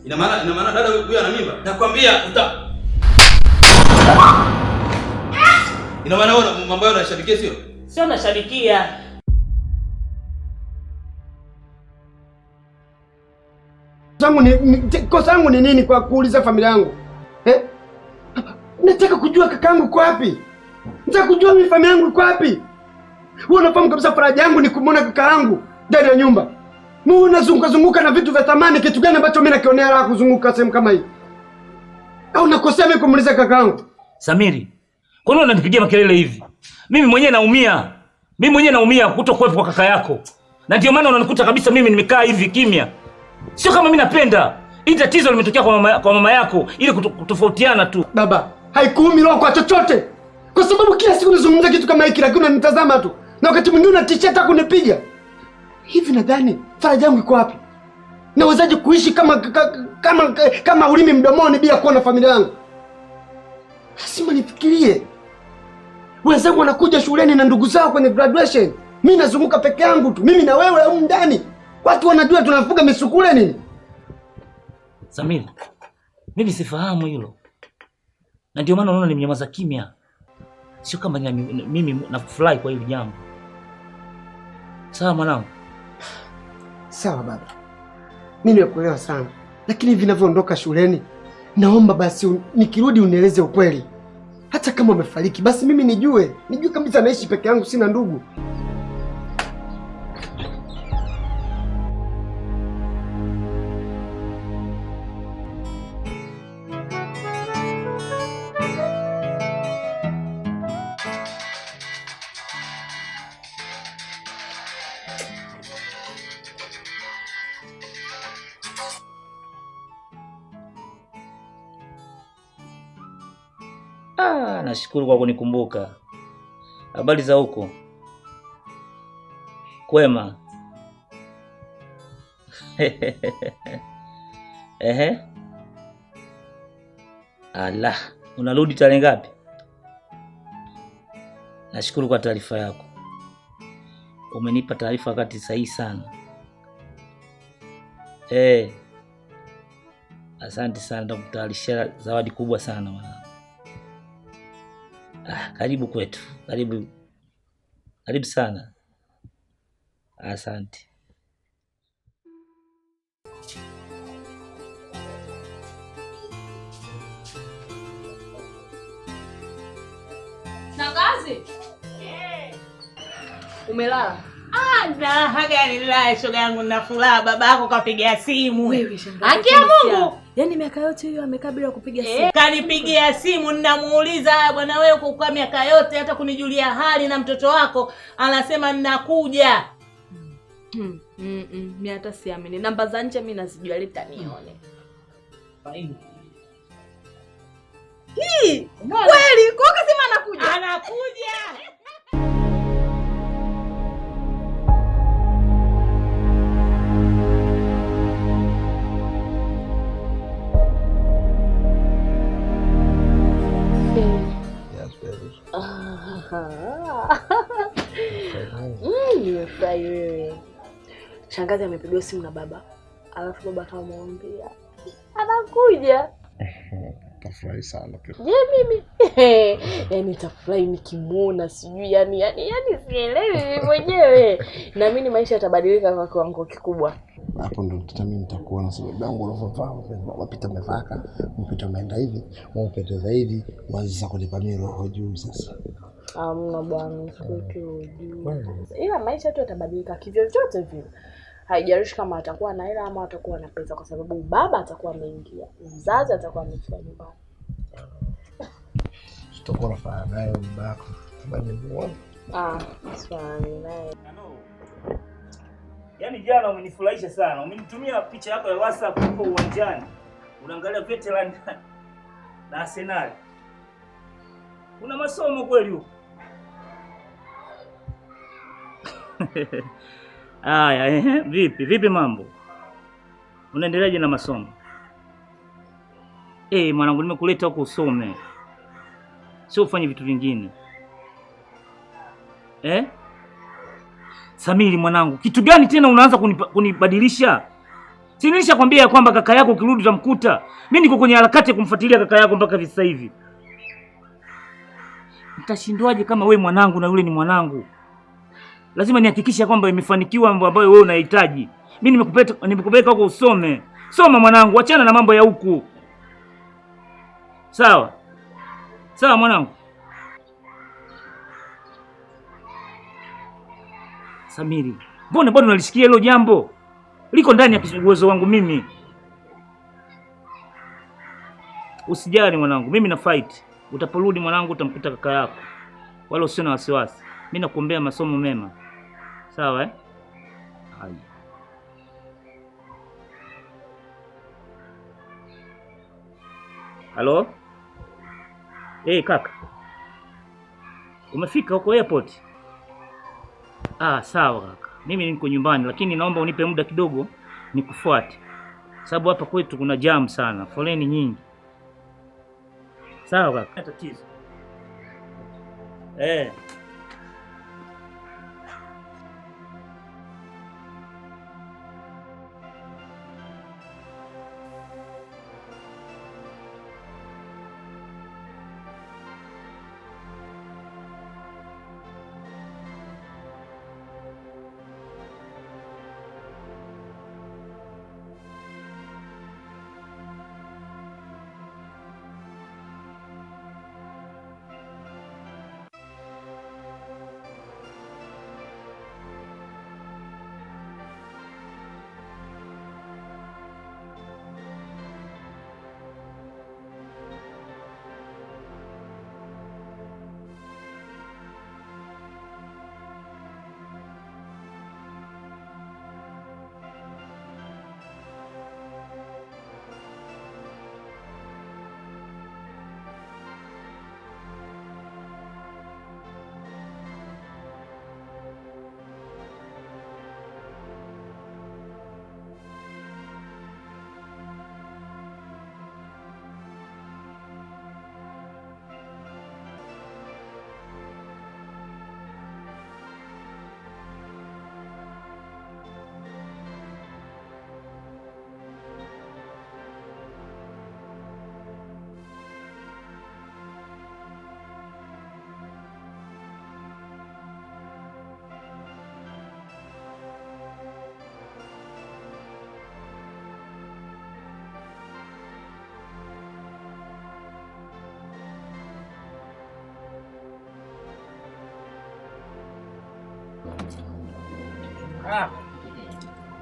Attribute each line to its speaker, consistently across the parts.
Speaker 1: Ina maana dada huyu ana mimba. Nakwambia Ina maana wewe mambo yao unashabikia sio?
Speaker 2: Sio nashabikia.
Speaker 3: Kosa langu ni nini kwa kuuliza familia yangu? Nataka kujua kakaangu kwa wapi? Nataka kujua mimi familia yangu iko wapi? Wewe unafahamu kabisa faraja yangu ni kumuona kakaangu ndani ya nyumba. Mimi unazunguka na vitu vya thamani, kitu gani ambacho mimi nakionea raha kuzunguka sehemu kama hii? Au nakosea mimi kumuuliza kakaangu?
Speaker 2: Samiri, kwa nini unanipigia makelele hivi? Mimi mwenyewe naumia kutokuwepo kwa kaka yako. Na ndio maana unanikuta kabisa mimi nimekaa hivi kimya. Sio kama mimi napenda. Hii tatizo limetokea kwa mama yako ili kutofautiana tu.
Speaker 3: Baba, haikuumi roho kwa chochote. Kwa sababu kila siku unazungumza kitu kama hiki lakini unanitazama tu. Na wakati mwingine unatishia hata kunipiga. Hivi nadhani faraja yangu iko wapi? Nawezaje kuishi kama ulimi mdomoni bila kuwa na familia yangu? Lazima nifikirie. Wenzangu wanakuja shuleni na ndugu zao kwenye graduation. Mimi nazunguka peke yangu tu. Mimi na wewe huko ndani. Watu wanajua tunafuga misukule nini?
Speaker 2: Samiri, mimi sifahamu hilo. Na ndio maana unaona nimnyamaza kimya. Sio kama mimi nafurahi kwa hili jambo. Sawa mwanangu?
Speaker 3: Sawa baba. Mimi nimekuelewa sana. Lakini vinavyoondoka shuleni, naomba basi nikirudi unieleze ukweli. Hata kama umefariki, basi mimi nijue kabisa naishi peke yangu, sina ndugu.
Speaker 2: Nashukuru kwa kunikumbuka. Habari za huko? Kwema. Ala, unarudi tarehe ngapi? Nashukuru kwa taarifa yako. Umenipa taarifa wakati sahihi sana. Asante sana, nitakutayarishia zawadi kubwa sana mwana. Karibu kwetu. Karibu sana. Asante.
Speaker 4: Shangazi? Umelala?
Speaker 2: Alhamdulillah, shoga yangu na furaha, babako kapigia simu.
Speaker 4: Wewe shangazi. Akia Mungu. Yaani miaka yote hiyo amekaa bila kupiga simu.
Speaker 2: Kanipigia simu ninamuuliza, bwana wewe kwa miaka yote hata kunijulia hali na mtoto wako, anasema ninakuja.
Speaker 4: Mimi hata siamini. Namba za nje mimi nazijua, leta nione.
Speaker 2: Fahimu.
Speaker 4: Kweli, kwa kasema anakuja.
Speaker 2: Anakuja.
Speaker 4: Nimefurahi wewe. Shangazi amepigiwa simu na baba. Alafu baba akamwambia anakuja.
Speaker 5: Tafurahi sana pia.
Speaker 4: Je, mimi? Yaani tafurahi nikimuona, sijui yani sielewi mwenyewe. Na mimi maisha yatabadilika kwa kiwango kikubwa.
Speaker 5: Hapo ndo mimi nitakuwa na sababu yangu unavyovaa, wapita umevaka, mpita umeenda hivi, umpendeza hivi, waanza kunipa mimi roho juu sasa.
Speaker 4: Amna bwana, sio juu. Ila maisha tu yatabadilika kivyo vyote vile. Haijalishi kama atakuwa na hela ama atakuwa na pesa, kwa sababu baba atakuwa ameingia, mzazi atakuwa amefika nyumbani.
Speaker 5: Tutakuwa na fanya naye mbako. Bali muone.
Speaker 4: Swali naye.
Speaker 2: Yaani jana umenifurahisha sana. Umenitumia picha yako ya WhatsApp hapo uwanjani. Unaangalia Veteran na Arsenal. Una masomo kweli huko? Aya, vipi mambo? Unaendeleaje na masomo? Mwanangu, nimekuleta huko usome. Sio ufanye vitu vingine. Samiri mwanangu, kitu gani tena unaanza kunibadilisha? Si nilishakwambia kwamba kaka yako ukirudi utamkuta. Mimi niko kwenye harakati ya kumfuatilia kaka yako mpaka sasa hivi. Nitashindwaje kama we mwanangu na yule ni mwanangu? Lazima nihakikishe kwamba imefanikiwa mambo ambayo wewe unahitaji. Mimi nimekupeleka huko usome. Soma mwanangu, achana na mambo ya huku. Sawa? Sawa mwanangu. Samiri, mbona bado unalisikia hilo jambo? Liko ndani ya uwezo wangu mimi. Usijali mwanangu, mimi na fight. Utaporudi mwanangu utamkuta kaka yako. Wala usio na wasiwasi. Mimi nakuombea masomo mema. Sawa Hai. Halo? Kaka. Umefika huko airport? Sawa kaka. Mimi niko nyumbani lakini naomba unipe muda kidogo nikufuate. Sababu hapa kwetu kuna jam sana, foleni nyingi. Sawa kaka. Tatizo.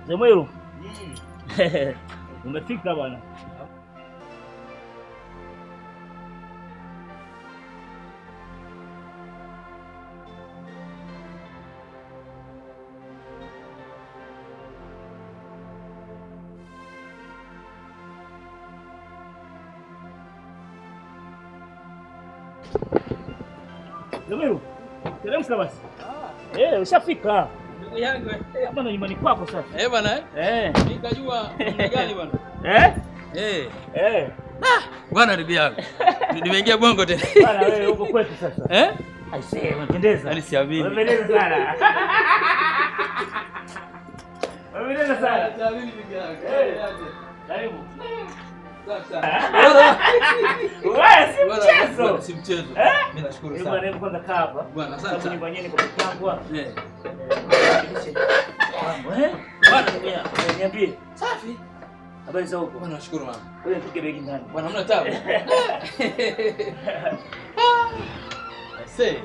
Speaker 2: Zemwelo. Umefika bwana. Zemwelo. Teremka basi. Ushafika.
Speaker 1: Ndugu yangu
Speaker 2: hapa na nyumbani kwako sasa.
Speaker 1: Bwana nikajua muda gani bwana? Bwana ndugu yangu. Nimeingia bongo tena.
Speaker 2: Bwana wewe uko kwetu sasa. Aisee, unapendeza.
Speaker 1: Yaani siamini.
Speaker 2: Unapendeza sana. Unapendeza sana.
Speaker 1: Siamini ndugu yangu.
Speaker 2: Karibu.
Speaker 1: Sasa.
Speaker 2: Wewe si mchezo.
Speaker 1: Si mchezo. Mimi nashukuru sana.
Speaker 2: Bwana hebu kwanza kaa hapa.
Speaker 1: Bwana asante sana.
Speaker 2: Nyumbani ni kwa peke yangu hapa. Bwana niambie.
Speaker 1: Safi.
Speaker 2: Habari za huko?
Speaker 1: Bwana nashukuru mama.
Speaker 2: Wewe nipige begi ndani.
Speaker 1: Bwana hamna tabu. Say.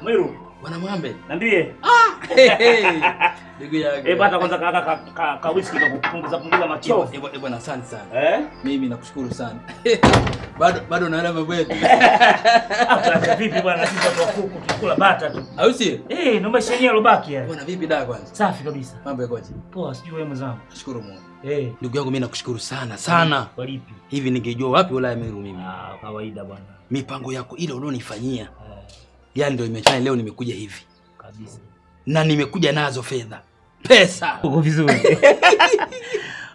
Speaker 2: Mwiru.
Speaker 1: Bwana Mwambe.
Speaker 2: Niambie.
Speaker 1: Ndugu yangu.
Speaker 2: Bata kwanza ka whisky na kupunguza machovu.
Speaker 1: Bwana asante sana. Mimi nakushukuru sana. Bado naona mambo yetu.
Speaker 2: Hata vipi bwana, sisi watu wa kuku tukula bata tu.
Speaker 1: Au si?
Speaker 2: Ndio maisha yenyewe alobaki yani.
Speaker 1: Bwana vipi da kwanza?
Speaker 2: Safi kabisa.
Speaker 1: Mambo yakoje?
Speaker 2: Poa, sijui wewe mwenzangu.
Speaker 1: Nashukuru Mungu.
Speaker 2: Ndugu
Speaker 1: yangu mimi nakushukuru sana.
Speaker 2: Kwa lipi?
Speaker 1: Hivi ningejua wapi wala Meru mimi.
Speaker 2: Kawaida bwana.
Speaker 1: Mipango yako ile ulionifanyia. Yaani ndio imechana leo nimekuja hivi.
Speaker 2: Kabisa.
Speaker 1: Na nimekuja nazo fedha. Pesa.
Speaker 2: Uko vizuri.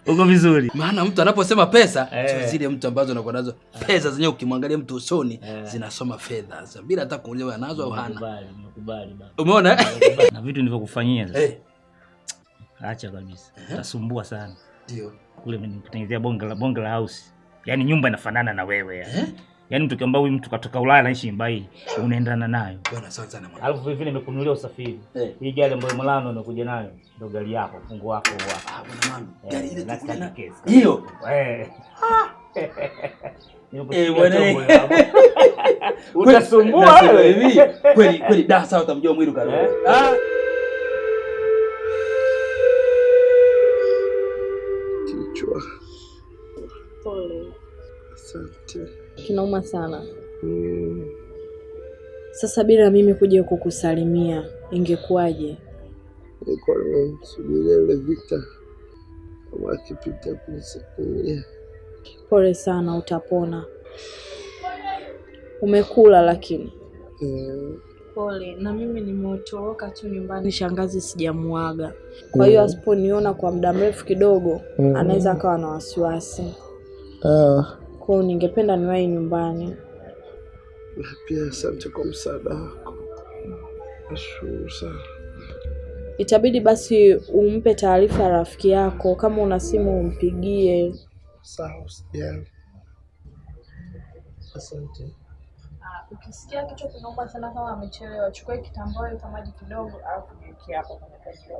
Speaker 2: Uko vizuri.
Speaker 1: Maana mtu anaposema pesa, sio zile mtu ambazo unakuwa nazo. Pesa zenyewe ukimwangalia mtu usoni zinasoma fedha. Sasa bila hata kuuliza anazo au hana.
Speaker 2: Nimekubali baba.
Speaker 1: Umeona?
Speaker 2: Na vitu nilivyokufanyia sasa. Acha kabisa. Utasumbua sana.
Speaker 1: Ndio.
Speaker 2: Kule nimekutengenezea bonge la house. Yaani nyumba inafanana na wewe yani. Yaani mtu kiamba huyu mtu katoka Ulaya anaishi nyumba hii, unaendana nayo.
Speaker 1: Bwana asante sana mwana.
Speaker 2: Alafu vile vile nimekununulia usafiri. Hii gari ambayo Mulano anakuja nayo ndio gari yako, fungu wako huo.
Speaker 1: Bwana mama. Gari ile tukuna na
Speaker 2: kesi.
Speaker 1: Hiyo.
Speaker 2: Bwana. Utasumbua wewe.
Speaker 1: Kweli sawa utamjua mwili karo.
Speaker 5: Kichwa.
Speaker 4: Pole.
Speaker 5: Asante.
Speaker 4: Kinauma sana. Sasa bila mimi kuja kukusalimia ingekuwaje?
Speaker 5: Niko nimsubiria yule Victor kama akipita kunisalimia.
Speaker 4: Pole sana, utapona. Umekula lakini. Pole, na mimi nimetoroka tu nyumbani, shangazi sijamuaga. Kwa hiyo asiponiona kwa muda mrefu kidogo, anaweza akawa na wasiwasi. Kwa hiyo ningependa niwahi nyumbani.
Speaker 5: Pia asante kwa msaada wako. Nashukuru sana.
Speaker 4: Itabidi basi umpe taarifa rafiki yako, kama una simu umpigie.
Speaker 5: Sawa, usijali. Asante.
Speaker 4: Ukisikia kichwa kinauma sana kama amechelewa, chukua kitambaa cha maji kidogo alafu jiweke hapo kwenye kajua.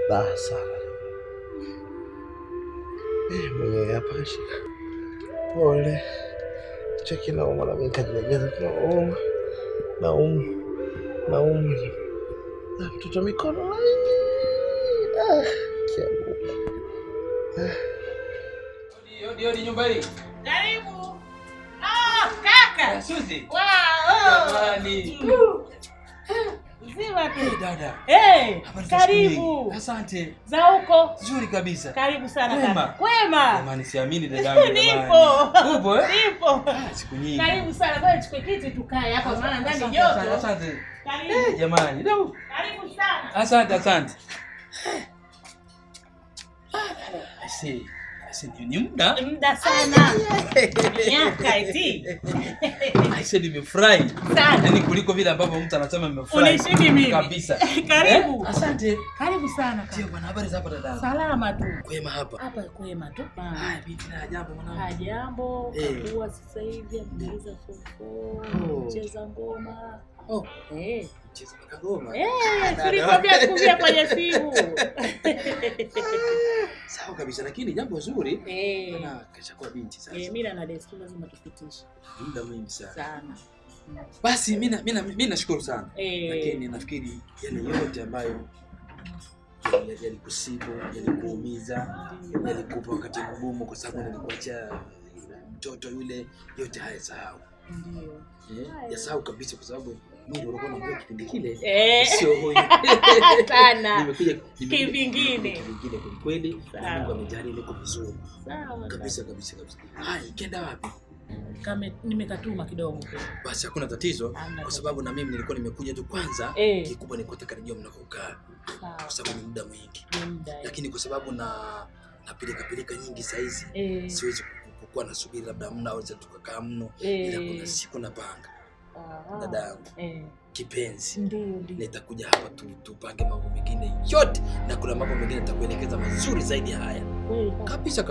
Speaker 5: Basa. Mwenye hapa shika. Pole. Cheki na umma na mimi kajilegeza tunauma. Nauma. Na mtoto mikono.
Speaker 1: Odi nyumba hii.
Speaker 6: Karibu. Kaka.
Speaker 1: Suzi.
Speaker 6: Wow.
Speaker 1: Jamani.
Speaker 6: Mzima tu.
Speaker 1: Dada.
Speaker 6: Karibu.
Speaker 1: Asante.
Speaker 6: Za huko.
Speaker 1: Nzuri kabisa.
Speaker 6: Karibu sana
Speaker 1: Kwema.
Speaker 6: kaka. Kwema.
Speaker 1: Jamani siamini dadangu.
Speaker 6: Nipo.
Speaker 1: Upo
Speaker 6: Nipo.
Speaker 1: Siku nyingi.
Speaker 6: Karibu sana. Ngoja chukue kiti tukae hapa maana ndani joto.
Speaker 1: Asante.
Speaker 6: Karibu.
Speaker 1: Jamani.
Speaker 6: Karibu sana.
Speaker 1: Asante. Ni muda
Speaker 6: sana. Miaka eti.
Speaker 1: Nimefurahi
Speaker 6: sana.
Speaker 1: Yaani kuliko vile ambavyo mtu anasema nimefurahi.
Speaker 6: Unishiki mimi.
Speaker 1: Kabisa.
Speaker 6: Karibu.
Speaker 1: Asante.
Speaker 6: Karibu sana kaka.
Speaker 1: Sio bwana, habari za hapa dada?
Speaker 6: Salama tu.
Speaker 1: Kwema hapa.
Speaker 6: Hapa kwema tu.
Speaker 1: Haya binti na jambo mwanangu.
Speaker 6: Hajambo, kwa sasa hivi amaliza form 4, cheza ngoma.
Speaker 1: Cheza ngoma.
Speaker 6: Tulikwambia kuja kwenye simu.
Speaker 1: Sawa kabisa, lakini jambo zuri. Bana kesha kwa binti sasa.
Speaker 6: Mimi na desturi lazima tupitishe.
Speaker 1: Muda mwingi sana.
Speaker 6: Sana.
Speaker 1: Basi mimi nashukuru sana. Lakini nafikiri yale yote ambayo yalikusibu, yalikuumiza, yalikupa wakati mgumu kwa sababu nilikuacha mtoto yule, yote haya sahau.
Speaker 6: Ndio.
Speaker 1: Yasahau kabisa kwa sababu mimi ndio nilikuwa naambia kipindi kile. Sio huyu.
Speaker 6: Sana.
Speaker 1: Nimekuja
Speaker 6: kivingine
Speaker 1: kweli. Mungu amejali niko vizuri.
Speaker 6: Sawa.
Speaker 1: Kabisa. Haya, kenda wapi?
Speaker 6: Kama nimekatuma kidogo.
Speaker 1: Basi hakuna tatizo kwa sababu na mimi nilikuwa nimekuja tu kwanza kikubwa ni kutaka nijue mnakokaa. Kwa sababu ni muda mwingi. Lakini kwa sababu na pilika nyingi saa hizi siwezi kuwa nasubiri labda mna au tukakaa mno, ila kuna siku napanga. Dadangu. Kipenzi.
Speaker 6: Ndio.
Speaker 1: Nitakuja hapa tupange mambo mengine yote na kuna mambo mengine nitakuelekeza mazuri zaidi ya haya. Kabisa.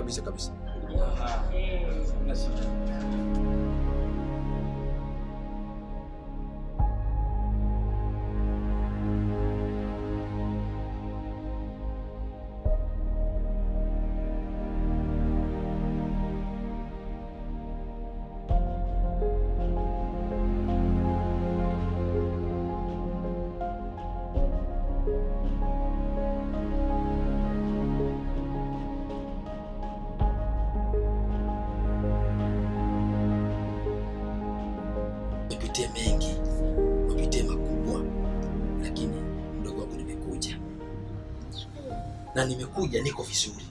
Speaker 1: Nipitie mengi, nipitie makubwa, lakini mdogo wangu nimekuja. Na nimekuja niko vizuri.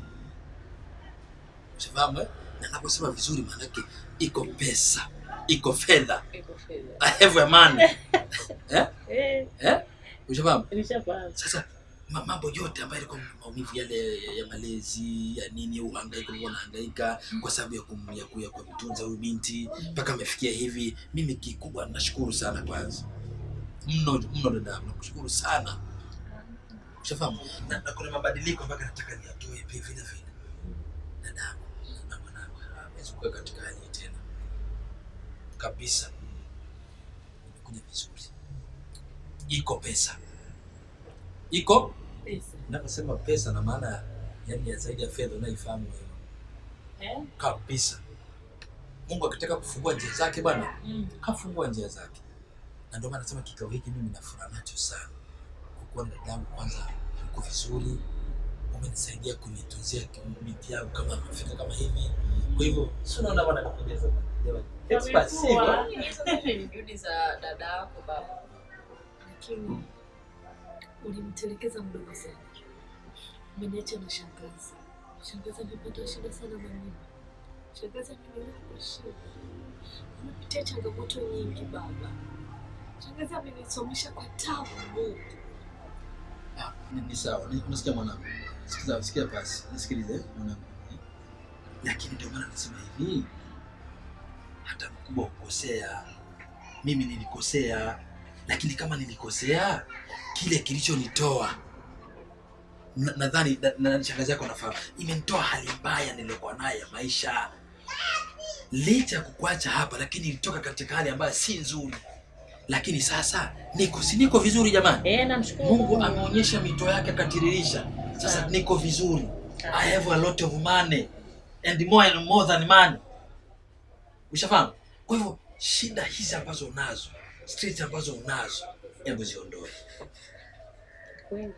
Speaker 1: Unafahamu? Na naposema vizuri maana yake iko pesa, iko fedha. I have a money. Unafahamu? Sasa mambo yote ambayo yalikuwa maumivu yale ya malezi ya nini, uhangaika unahangaika kwa sababu ya kutunza huyu binti mpaka amefikia hivi. Mimi kikubwa nashukuru sana kwanza. Mno dada, nakushukuru sana. Ushafahamu? Na kuna mabadiliko mpaka nataka niatoe pia vile vile. Dada, na mwanangu hawezi kuwa katika hali tena. Kabisa. Nimekuja vizuri. Iko pesa. Iko pesa. Naposema pesa na maana yani ya zaidi ya fedha unaifahamu wewe. Kabisa. Mungu akitaka kufungua njia zake bwana, kafungua njia zake. Na ndio maana nasema kikao hiki mimi na furaha nacho sana. Kwa kuwa dadangu kwanza uko vizuri, umenisaidia kunitunzia binti yangu kama amefika kama hivi. Kwa hivyo sio naona bwana kapendeza bwana. Espasibo.
Speaker 6: Ni juhudi za dada yako baba. Lakini ulimtelekeza mdogo sana. Umeniacha na shangazi. Shangazi amepata shida sana na mimi. Shangazi ameniletea shida. Nimepitia changamoto nyingi baba. Shangazi amenisomesha kwa tabu.
Speaker 1: Ni sawa. Unasikia mwanangu? Sikia basi. Nisikilize mwanangu. Lakini ndio maana nasema hivi. Hata mkubwa ukosea. Mimi nilikosea. Lakini kama nilikosea, kile kilichonitoa nadhani na shangazi yako nafahamu, imenitoa hali mbaya nilikuwa nayo ya maisha. Licha ya kukuacha hapa, lakini nilitoka katika hali ambayo si nzuri. Lakini sasa niko vizuri jamani.
Speaker 6: Namshukuru
Speaker 1: Mungu ameonyesha mito yake akatiririsha. Sasa niko vizuri. I have a lot of money and more than money. Ushafahamu? Kwa hivyo shida hizi ambazo unazo, stress ambazo unazo, hebu ziondoe.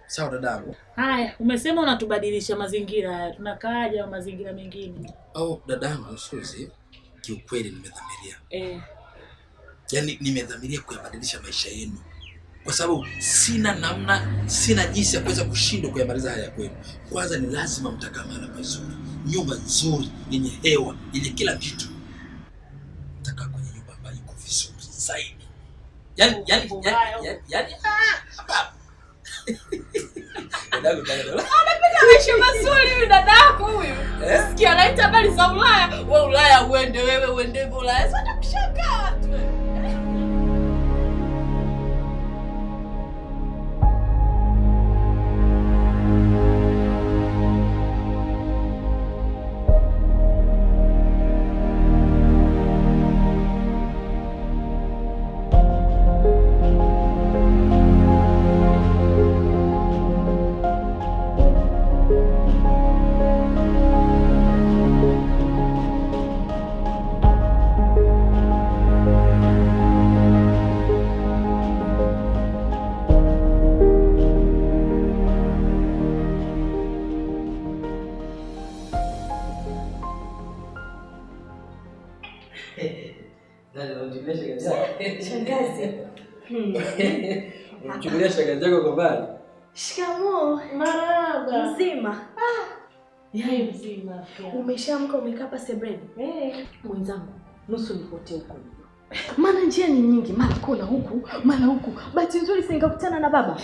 Speaker 1: Sawa dadangu?
Speaker 6: Haya, umesema unatubadilisha mazingira haya. Tunakaaje mazingira mengine?
Speaker 1: Dadangu Suzi, kiukweli nimedhamiria. Yaani nimedhamiria kuyabadilisha maisha yenu. Kwa sababu sina namna, sina jinsi ya kuweza kushindwa kuyamaliza haya kwenu. Kwanza ni lazima mtakaa mahali pazuri, nyumba nzuri, yenye hewa, yenye kila kitu. Mtakaa kwenye nyumba ambayo iko vizuri zaidi. Yaani hapa.
Speaker 4: Anapenda maisha mazuri huyu dadako huyu. Sikia anaita habari za Ulaya. Wewe Ulaya uende, wewe uende Ulaya. Sasa kushangaa tu.
Speaker 7: Shangazi.
Speaker 1: Unamchukulia shangazi yako kwa mbali?
Speaker 7: Shikamoo.
Speaker 6: Marahaba.
Speaker 7: Mzima.
Speaker 6: Yeye mzima.
Speaker 7: Umeshaamka umekaa hapa sebreni?
Speaker 6: Mwenzangu, nusu nipote huko.
Speaker 7: Maana njia ni nyingi, mara kona huku, mara huku. Bahati nzuri singakutana na baba.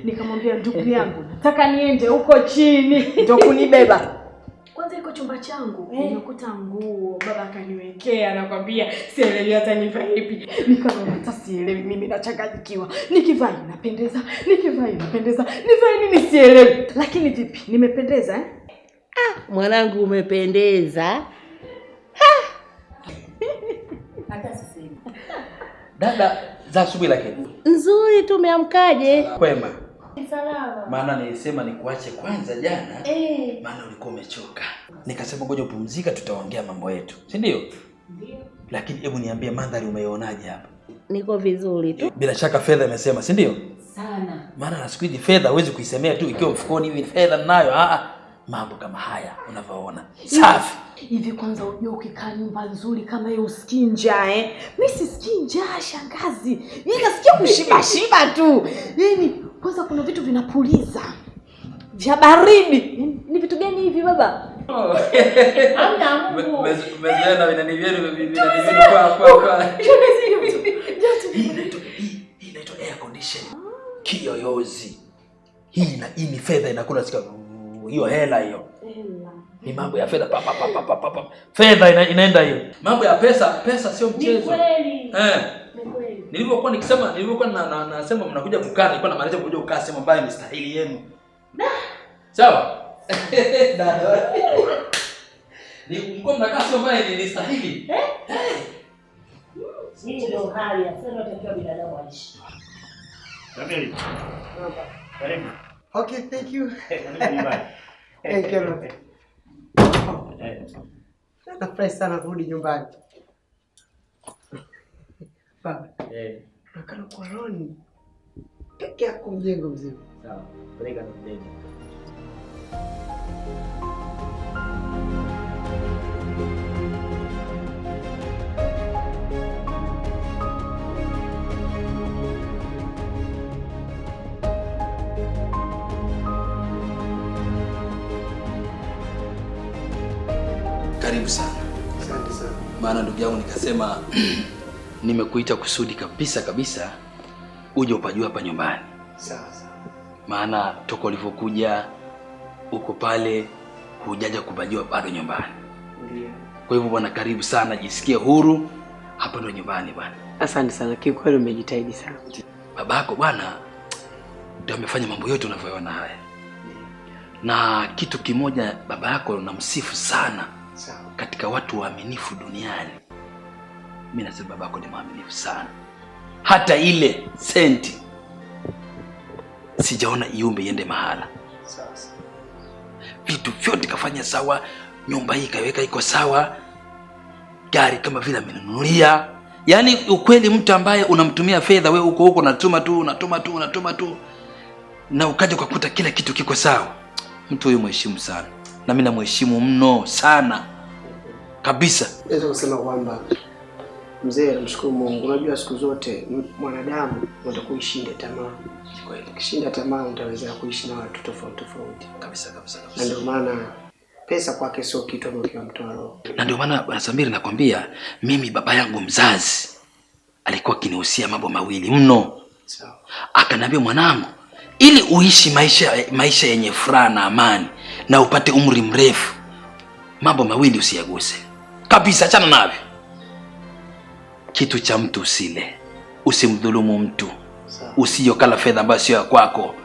Speaker 7: Nikamwambia ndugu yangu, nataka niende huko chini ndio kunibeba. Kwanza iko chumba changu, nimekuta nguo, baba akaniwekea nakwambia sielewi hata nivae ipi. Nikamwambia hata sielewi mimi nachanganyikiwa. Nikivaa inapendeza, nikivaa inapendeza. Nivae nini sielewi. Lakini vipi? Nimependeza
Speaker 8: Mwanangu umependeza.
Speaker 6: Hata sisi.
Speaker 1: Dada za asubuhi lakini.
Speaker 8: Nzuri, tumeamkaje?
Speaker 1: Kwema.
Speaker 6: Salama.
Speaker 1: Maana nilisema nikuache kwanza jana. Maana ulikuwa umechoka. Nikasema ngoja upumzika tutaongea mambo yetu. Si ndio?
Speaker 6: Ndio.
Speaker 1: Lakini hebu niambie mandhari umeionaje hapa?
Speaker 8: Niko vizuri tu.
Speaker 1: Bila shaka fedha imesema, si ndio?
Speaker 6: Sana.
Speaker 1: Maana na siku hizi fedha huwezi kuisemea tu ikiwa mfukoni hivi fedha ninayo. Mambo kama haya unavyoona. Safi.
Speaker 7: Hivi kwanza unajua ukikaa nyumba nzuri kama hiyo usikii njaa Mimi sisikii njaa shangazi. Mimi nasikia kushiba tu. Yaani kwanza kuna vitu vinapuliza. Vya baridi. Ni vitu gani hivi baba? Hamna Mungu.
Speaker 1: Umezoea vinani vyenu kwa. Hii inaitwa air condition. Kiyoyozi. Hii ni fedha inakula sika hiyo hela hiyo. Ni mambo ya fedha fedha inaenda hiyo. Mambo ya pesa sio mchezo.
Speaker 7: Ni kweli.
Speaker 1: Ni kweli. Nilivyokuwa nasema mnakuja kukaa, nilikuwa namaanisha kuja kukaa sema ambayo ni stahili yenu. Sawa? Dada. Nilikuwa mnakaa sema ambayo ni stahili.
Speaker 8: Hii ndio hali ya sasa tunatakiwa binadamu aishi.
Speaker 2: Karibu. Karibu.
Speaker 3: Okay, thank you.
Speaker 2: Karibu.
Speaker 3: Thank you. Nafurahi sana kurudi nyumbani. Baba. Nakana kwa Roni. Peke yako mjengo mzima.
Speaker 2: Sawa. Peleka na mjengo.
Speaker 1: Karibu sana.
Speaker 3: Asante sana.
Speaker 1: Maana ndugu yangu nikasema nimekuita kusudi kabisa uje upajue hapa nyumbani.
Speaker 3: Sawa.
Speaker 1: Maana toko ulivyokuja uko pale hujaja kupajua bado nyumbani.
Speaker 3: Ndio.
Speaker 1: Kwa hivyo bwana, karibu sana, jisikie huru, hapa ndo nyumbani bwana.
Speaker 3: Asante sana. Kiukweli umejitahidi sana.
Speaker 1: Babako bwana ndio amefanya mambo yote unavyoona haya. Na kitu kimoja baba yako namsifu sana.
Speaker 3: Sawa.
Speaker 1: Katika watu waaminifu duniani, mimi nasema babako ni mwaminifu sana. Hata ile senti sijaona iumbe iende mahala.
Speaker 3: Sawa.
Speaker 1: Vitu vyote kafanya sawa, nyumba hii kaweka iko sawa, gari kama vile amenunulia. Yaani ukweli mtu ambaye unamtumia fedha wewe huko unatuma tu na ukaje kukuta kila kitu kiko sawa. Mtu huyo mheshimu sana. Na mimi namheshimu mno sana. Kabisa.
Speaker 3: Naweza kusema kwamba mzee, namshukuru Mungu. Unajua siku zote mwanadamu unataka kuishinda tamaa.
Speaker 1: Kweli.
Speaker 3: Ukishinda tamaa utaweza kuishi na watu tofauti.
Speaker 1: Kabisa.
Speaker 3: Na ndio maana pesa kwake sio kitu ambacho mtoa roho.
Speaker 1: Na ndio maana Bwana Samiri nakwambia, mimi baba yangu mzazi alikuwa akinihusia mambo mawili mno.
Speaker 3: Sawa.
Speaker 1: Akaniambia, mwanangu, ili uishi maisha yenye furaha na amani na upate umri mrefu, mambo mawili usiyaguse. Kabisa, achana navyo. Kitu cha mtu usile. Usimdhulumu mtu. Usiyokala fedha ambayo sio ya kwako.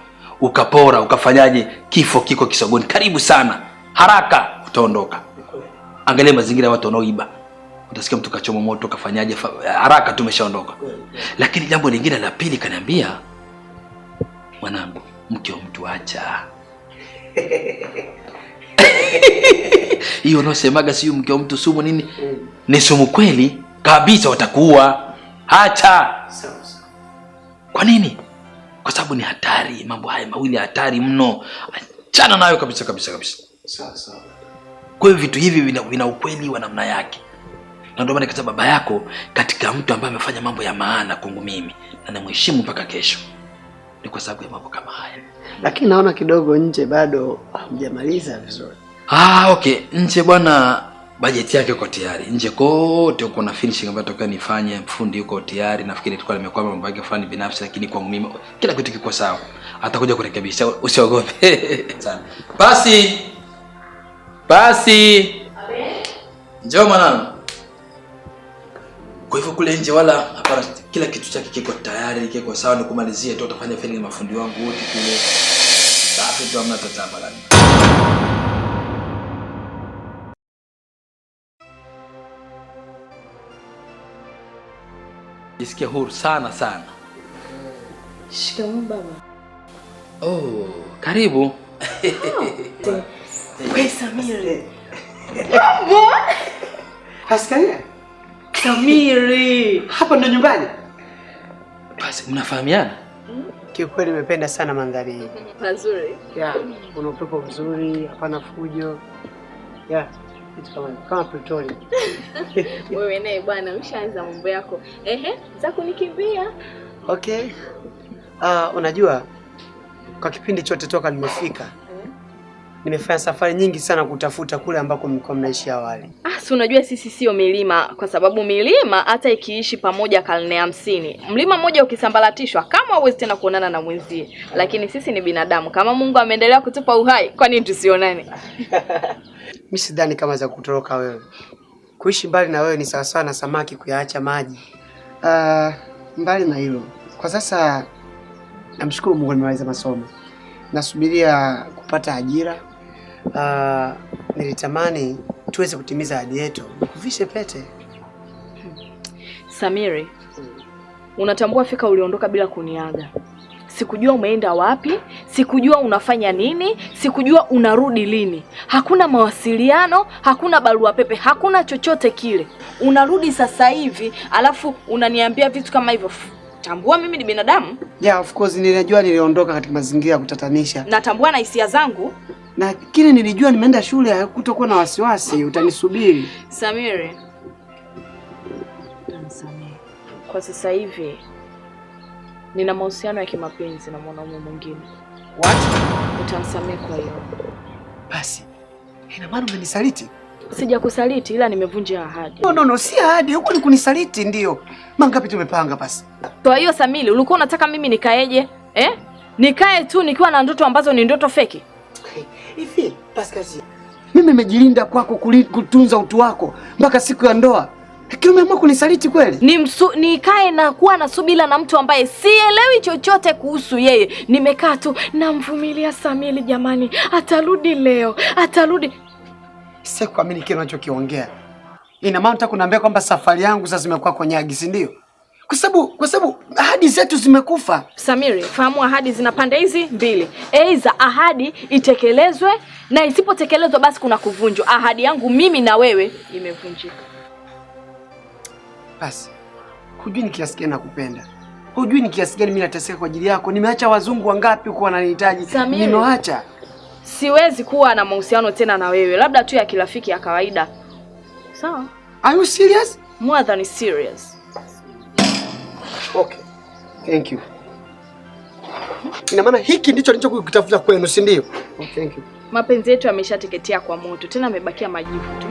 Speaker 1: Ukapora, ukafanyaje, kifo kiko kisogoni. Karibu sana. Haraka utaondoka. Angalia mazingira ya watu wanaoiba. Utasikia mtu kachoma moto, kafanyaje, haraka tumeshaondoka. Lakini jambo lingine la pili kaniambia, mwanangu, mke wa mtu acha. Hiyo unaosemaga siyo mke wa mtu sumu nini? Ni sumu kweli kabisa, watakuua. Acha. Kwa nini? Kwa sababu ni hatari. Mambo haya mawili hatari mno. Achana nayo kabisa.
Speaker 3: Sawa.
Speaker 1: Kwa hiyo vitu hivi vina ukweli wa namna yake. Na ndio maana nikasema baba yako katika mtu ambaye amefanya mambo ya maana kwangu mimi na namheshimu mpaka kesho, ni kwa sababu ya mambo kama haya.
Speaker 3: Lakini naona kidogo nje bado hamjamaliza vizuri.
Speaker 1: Okay, nje bwana bajeti yake iko tayari. Nje kote uko na finishing ambayo tokea nifanye, fundi yuko tayari. Nafikiri tulikuwa nimekwama mambo yake fulani binafsi, lakini kwangu mimi kila kitu kiko sawa. Atakuja kurekebisha, usiogope. Sana. Basi. Njoo mwanangu. Kwa hivyo kule nje wala hapana, kila kitu chake kiko tayari, kiko sawa. Nikumalizie tu, utafanya feeling mafundi wangu wote kule. Safi tu, hamna tataba lani. Jisikia huru sana.
Speaker 4: Shikamoo baba.
Speaker 1: Oh, karibu.
Speaker 3: Wewe Samiri. Mambo? Haskaria? Samiri. Hapa ndo nyumbani?
Speaker 1: Basi mnafahamiana?
Speaker 3: Kiukweli nimependa sana mandhari hii.
Speaker 4: Nzuri.
Speaker 3: Una upepo mzuri, hapana fujo. kitu kama Pretoria.
Speaker 4: Wewe naye bwana ushaanza mambo yako. Za kunikimbia.
Speaker 3: Okay. Unajua kwa kipindi chote toka nimefika nimefanya safari nyingi sana kutafuta kule ambako mlikuwa mnaishi awali.
Speaker 4: Si unajua sisi sio milima, kwa sababu milima hata ikiishi pamoja karne 50, mlima mmoja ukisambaratishwa kama huwezi tena kuonana na mwenzie. Lakini sisi ni binadamu, kama Mungu ameendelea kutupa uhai, kwa nini tusionane?
Speaker 3: Mimi sidhani kama za kutoroka wewe. Kuishi mbali na wewe ni sawa sawa na samaki kuyaacha maji. Mbali na hilo, kwa sasa namshukuru Mungu nimemaliza masomo. Nasubiria kupata ajira. Nilitamani tuweze kutimiza ahadi yetu, kuvishe pete.
Speaker 4: Samiri, unatambua fika uliondoka bila kuniaga. Sikujua umeenda wapi, sikujua unafanya nini, sikujua unarudi lini. Hakuna mawasiliano, hakuna barua pepe, hakuna chochote kile. Unarudi sasa hivi, alafu unaniambia vitu kama hivyo. Tambua mimi ni binadamu.
Speaker 3: Yeah, of course nilijua niliondoka katika mazingira ya kutatanisha.
Speaker 4: Natambua na hisia zangu.
Speaker 3: Na kile nilijua nimeenda shule hakutokuwa na wasiwasi, utanisubiri.
Speaker 4: Samiri. Kwa sasa hivi nina mahusiano ya kimapenzi na mwanaume mwingine.
Speaker 3: What?
Speaker 4: Utamsamehe kwa hiyo.
Speaker 3: Basi. Ina maana umenisaliti?
Speaker 4: Sijakusaliti ila nimevunja ahadi.
Speaker 3: No, si ahadi, huko ni kunisaliti ndio. Mangapi tumepanga basi?
Speaker 4: Kwa hiyo Samili, ulikuwa unataka mimi nikaeje? Nikae tu nikiwa na ndoto ambazo ni ndoto feki?
Speaker 3: Hivi, Pascal. Mimi nimejilinda kwako kutunza utu wako mpaka siku ya ndoa. Lakini umeamua kunisaliti kweli?
Speaker 4: Nikae na kuwa na subira na mtu ambaye sielewi chochote kuhusu yeye. Nimekaa tu namvumilia Samili jamani. Atarudi leo, atarudi.
Speaker 3: Sikuamini kile unachokiongea. Ina maana unataka kuniambia kwamba safari yangu sasa zimekuwa konyagi, si ndio? Kwa sababu ahadi zetu zimekufa.
Speaker 4: Samiri, fahamu ahadi zina pande hizi mbili. Aidha ahadi itekelezwe na isipotekelezwa basi kuna kuvunjwa. Ahadi yangu mimi na wewe imevunjika.
Speaker 3: Basi. Hujui ni kiasi gani nakupenda. Hujui ni kiasi gani mimi nateseka kwa ajili yako. Nimeacha wazungu wangapi huko wananihitaji. Nimeacha.
Speaker 4: Siwezi kuwa na mahusiano tena na wewe. Labda tu ya kirafiki ya kawaida. Sawa?
Speaker 3: Are you serious?
Speaker 4: More than serious.
Speaker 3: Okay. Thank you. Ina maana hiki ndicho nilichokutafuta kwenu, si ndio? Okay, thank you.
Speaker 4: Mapenzi yetu yameshateketea kwa moto. Tena yamebakia majivu tu.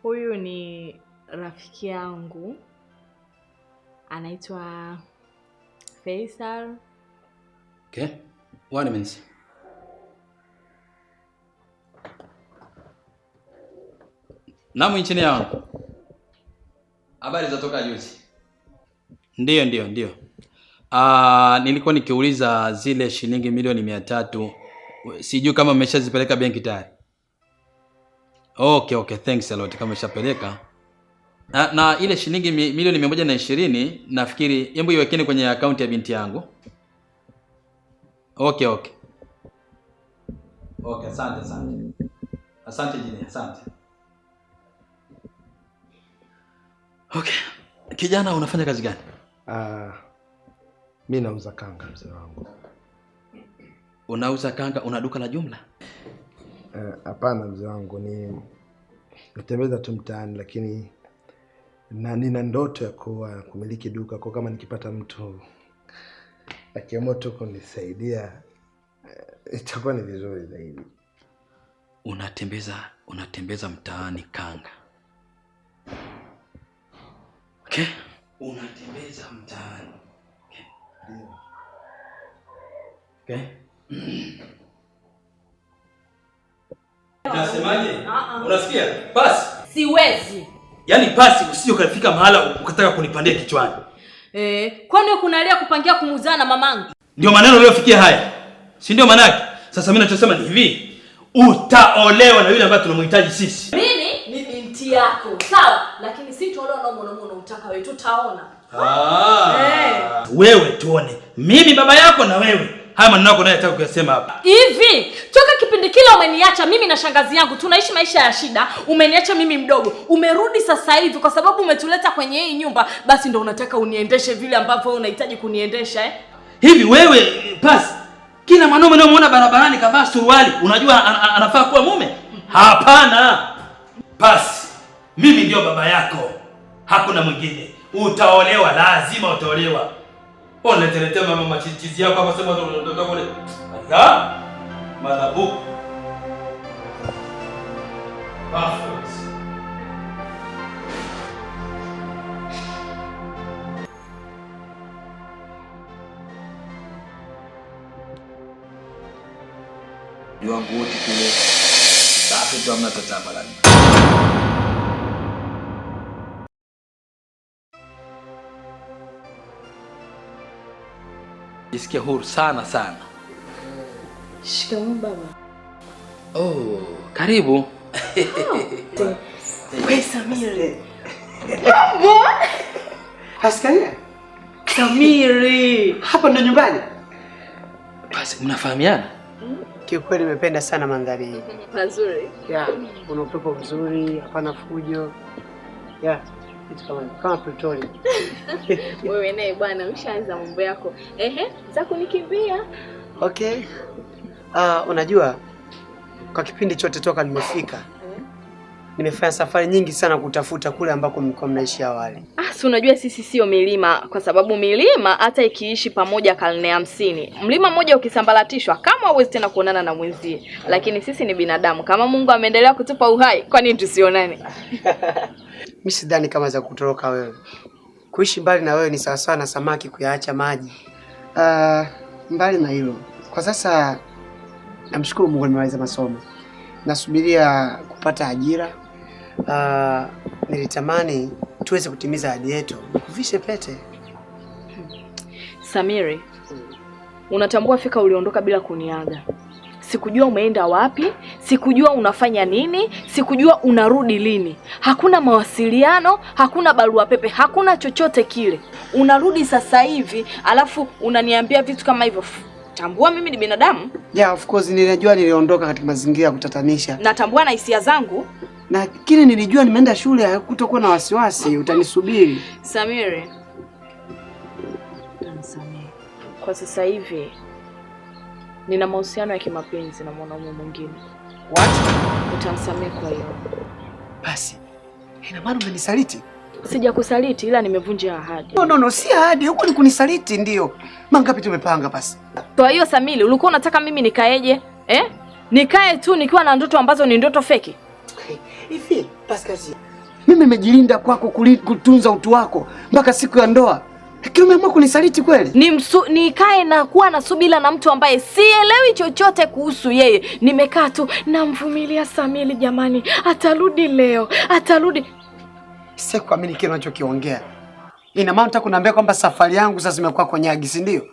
Speaker 4: Huyu ni rafiki yangu. Anaitwa Faisal.
Speaker 1: Okay. 1 minute. Namu inchini yangu. Habari za toka juzi. Ndio. Nilikuwa nikiuliza zile shilingi milioni 300. Sijui kama mmeshazipeleka benki tayari. Okay, thanks a lot kama umeshapeleka. Na ile shilingi milioni 120 nafikiri hebu iwekeni kwenye akaunti ya binti yangu. Okay. Okay, asante. Asante jini, asante. Okay. Kijana unafanya kazi gani?
Speaker 5: Mimi nauza kanga mzee wangu.
Speaker 1: Unauza kanga, una duka la jumla?
Speaker 5: Hapana mzee wangu, natembeza tu mtaani, lakini nina ndoto ya kumiliki duka. Kwa kama nikipata mtu akiamua tu kunisaidia
Speaker 3: itakuwa ni vizuri zaidi.
Speaker 1: Unatembeza mtaani kanga. Okay? Unatembeza mtaani. Okay? Unasemaje? Unasikia? Pasi.
Speaker 7: Siwezi.
Speaker 1: Yaani pasi usije ukafika mahala ukataka kunipandia kichwani.
Speaker 7: Kwani kunalia kupangia kumuzana na mamangu?
Speaker 1: Ndio maneno uliyofikia haya. Si ndio manake? Sasa mimi ninachosema ni hivi. Utaolewa na yule ambaye tunamhitaji sisi.
Speaker 7: Mimi ni binti yako. Sawa, lakini sitaolewa na mwanamume unamtaka wewe, tutaona.
Speaker 1: Wewe tuone. Mimi baba yako na wewe. Haya maneno yako nataka kuyasema hapa.
Speaker 7: Hivi, toka kipindi kile umeniacha mimi na shangazi yangu tunaishi maisha ya shida, umeniacha mimi mdogo. Umerudi sasa hivi kwa sababu umetuleta kwenye hii nyumba, basi ndio unataka uniendeshe vile ambavyo unahitaji kuniendesha
Speaker 1: Hivi wewe Pasi, kila mwanaume unayemuona barabarani kavaa suruali, unajua anafaa kuwa mume? Hapana. Pasi, mimi ndio baba yako. Hakuna mwingine. Utaolewa, lazima utaolewa. Unaletea mama machizi yako hapa sema unataka kule. Madhabu. Perfect. Ndio wangu wote kule. Safi tu amna tatama lani. Jisikia huru sana.
Speaker 4: Shikamoo baba.
Speaker 1: Oh, karibu.
Speaker 7: Wewe Samiri.
Speaker 3: Askaria?
Speaker 7: Samiri.
Speaker 3: Hapa ndo nyumbani?
Speaker 1: Basi mnafahamiana?
Speaker 3: Kiukweli nimependa sana mandhari hii.
Speaker 4: Pazuri.
Speaker 3: Kuna upepo mzuri, hapana fujo. Kitu kama Pretoria.
Speaker 4: Wewe naye bwana ushaanza mambo yako. Za kunikimbia.
Speaker 3: Okay. Unajua kwa kipindi chote toka nimefika nimefanya safari nyingi sana kutafuta kule ambako mlikuwa mnaishi awali.
Speaker 4: Si unajua sisi sio milima, kwa sababu milima hata ikiishi pamoja karne 50, mlima mmoja ukisambaratishwa kama hauwezi tena kuonana na mwenzie. Lakini sisi ni binadamu, kama Mungu ameendelea kutupa uhai, kwa nini tusionane?
Speaker 3: Mimi sidhani kama za kutoroka wewe. Kuishi mbali na wewe ni sawa sawa na samaki kuyaacha maji. Mbali na hilo, kwa sasa namshukuru Mungu nimeweza masomo. Nasubiria kupata ajira. Nilitamani tuweze kutimiza ahadi yetu, kuvishe pete.
Speaker 4: Samiri, unatambua fika uliondoka bila kuniaga. Sikujua umeenda wapi, sikujua unafanya nini, sikujua unarudi lini. Hakuna mawasiliano, hakuna barua pepe, hakuna chochote kile. Unarudi sasa hivi, alafu unaniambia vitu kama hivyo. Tambua mimi ni binadamu.
Speaker 3: Of course nilijua niliondoka katika mazingira ya kutatanisha.
Speaker 4: Natambua na hisia zangu.
Speaker 3: Na kile nilijua nimeenda shule hakutokuwa na wasiwasi, utanisubiri.
Speaker 4: Samiri. Kwa sasa hivi nina mahusiano ya kimapenzi na mwanaume mwingine.
Speaker 3: What?
Speaker 4: Utamsamehe kwa hiyo.
Speaker 3: Basi. Ina maana umenisaliti?
Speaker 4: Sijakusaliti ila nimevunja ahadi.
Speaker 3: No, si ahadi, huko ni kunisaliti ndio. Mangapi tumepanga basi?
Speaker 4: Kwa hiyo Samili, ulikuwa unataka mimi nikaeje? Nikae tu nikiwa na ndoto ambazo ni ndoto feki?
Speaker 3: Hivi, Paskazi. Mimi nimejilinda kwako kutunza utu wako mpaka siku ya ndoa. Lakini umeamua kunisaliti kweli?
Speaker 4: Nikae na kuwa na subira na mtu ambaye sielewi chochote kuhusu yeye. Nimekaa tu namvumilia Samili jamani. Atarudi leo, atarudi.
Speaker 3: Sikuamini kile unachokiongea. Ina maana unataka kuniambia kwamba safari yangu sasa imekuwa konyagi, si ndio?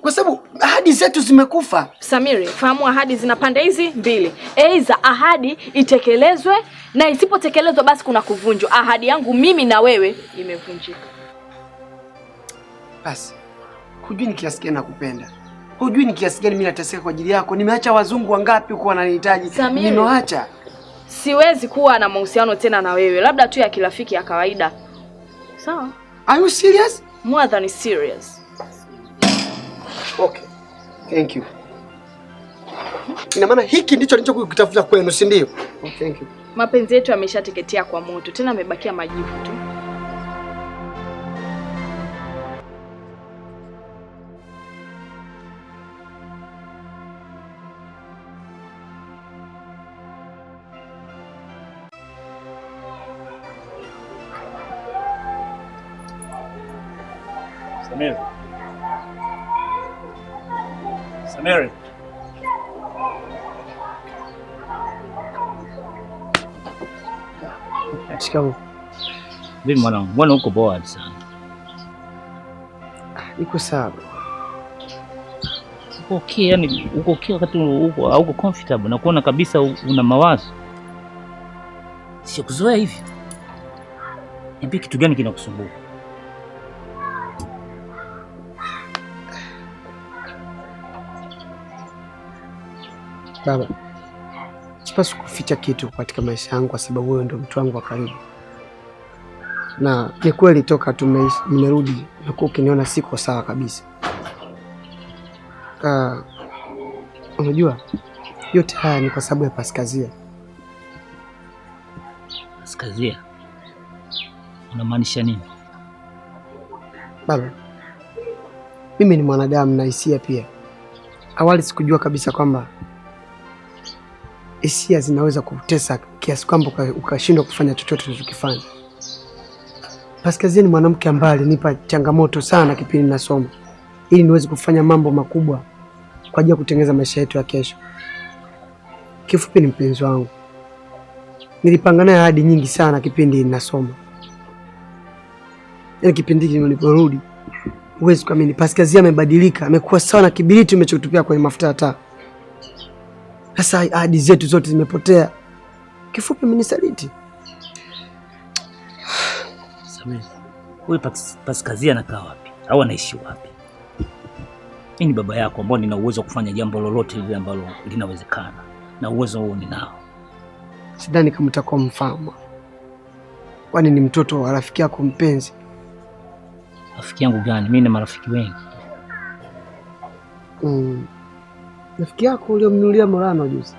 Speaker 3: Kwa sababu ahadi zetu zimekufa.
Speaker 4: Samiri, fahamu ahadi zina pande hizi mbili. Aidha ahadi itekelezwe na isipotekelezwa basi kuna kuvunjwa. Ahadi yangu mimi na wewe imevunjika.
Speaker 3: Basi, hujui ni kiasi gani nakupenda. Hujui ni kiasi gani mimi nateseka kwa ajili yako. Nimeacha wazungu wangapi huko wananihitaji. Nimeacha.
Speaker 4: Siwezi kuwa na mahusiano tena na wewe. Labda tu ya kirafiki ya kawaida. Sawa?
Speaker 3: Are you serious?
Speaker 4: More than serious.
Speaker 3: Okay. Thank you. Ina maana hiki ndicho nilichokutafuta kwenu, si ndio? Oh, thank you.
Speaker 4: Mapenzi yetu yameshateketea kwa moto. Tena yamebakia majivu tu.
Speaker 2: Samir. Samir.
Speaker 3: Shikamoo.
Speaker 2: Vipi mwanangu? Mbona uko bored sana?
Speaker 3: Iko sawa.
Speaker 2: Uko okay, yani uko okay wakati uko comfortable na kuona kabisa una mawazo. Sio kuzoea hivi. Niambie kitu gani kinakusumbua?
Speaker 3: Baba, sipaswi kuficha kitu katika maisha yangu kwa sababu wewe ndio mtu wangu wa karibu. Na ni kweli toka nimerudi nakuwa ukiniona siko sawa kabisa. Unajua yote haya ni kwa sababu ya Paskazia.
Speaker 2: Paskazia? Unamaanisha nini?
Speaker 3: Baba, mimi ni mwanadamu na hisia pia. Awali sikujua kabisa kwamba hisia zinaweza kutesa kiasi kwamba ukashindwa kufanya chochote unachokifanya. Paskazia ni mwanamke ambaye alinipa changamoto sana kipindi nasoma, ili niweze kufanya mambo makubwa kwa ajili ya kutengeneza maisha yetu ya kesho. Kifupi ni mpenzi wangu. Nilipanga naye ahadi nyingi sana kipindi nasoma. Yaani kipindi niliporudi, huwezi kuamini, Paskazia amebadilika, amekuwa sawa na kibiriti umechotupia kwenye mafuta ya taa. Sasa ahadi zetu zote zimepotea. Kifupi amenisaliti.
Speaker 2: Samir, wewe Paskazia anakaa wapi? Au anaishi wapi? Mimi ni baba yako ambao nina uwezo wa kufanya jambo lolote lile ambalo linawezekana. Na uwezo huo ninao.
Speaker 3: Sidhani kama utakuwa mfano. Kwani ni mtoto wa rafiki yako mpenzi.
Speaker 2: Rafiki yangu gani? Mimi na marafiki wengi.
Speaker 3: Rafiki yako uliyomnunulia Morano juzi.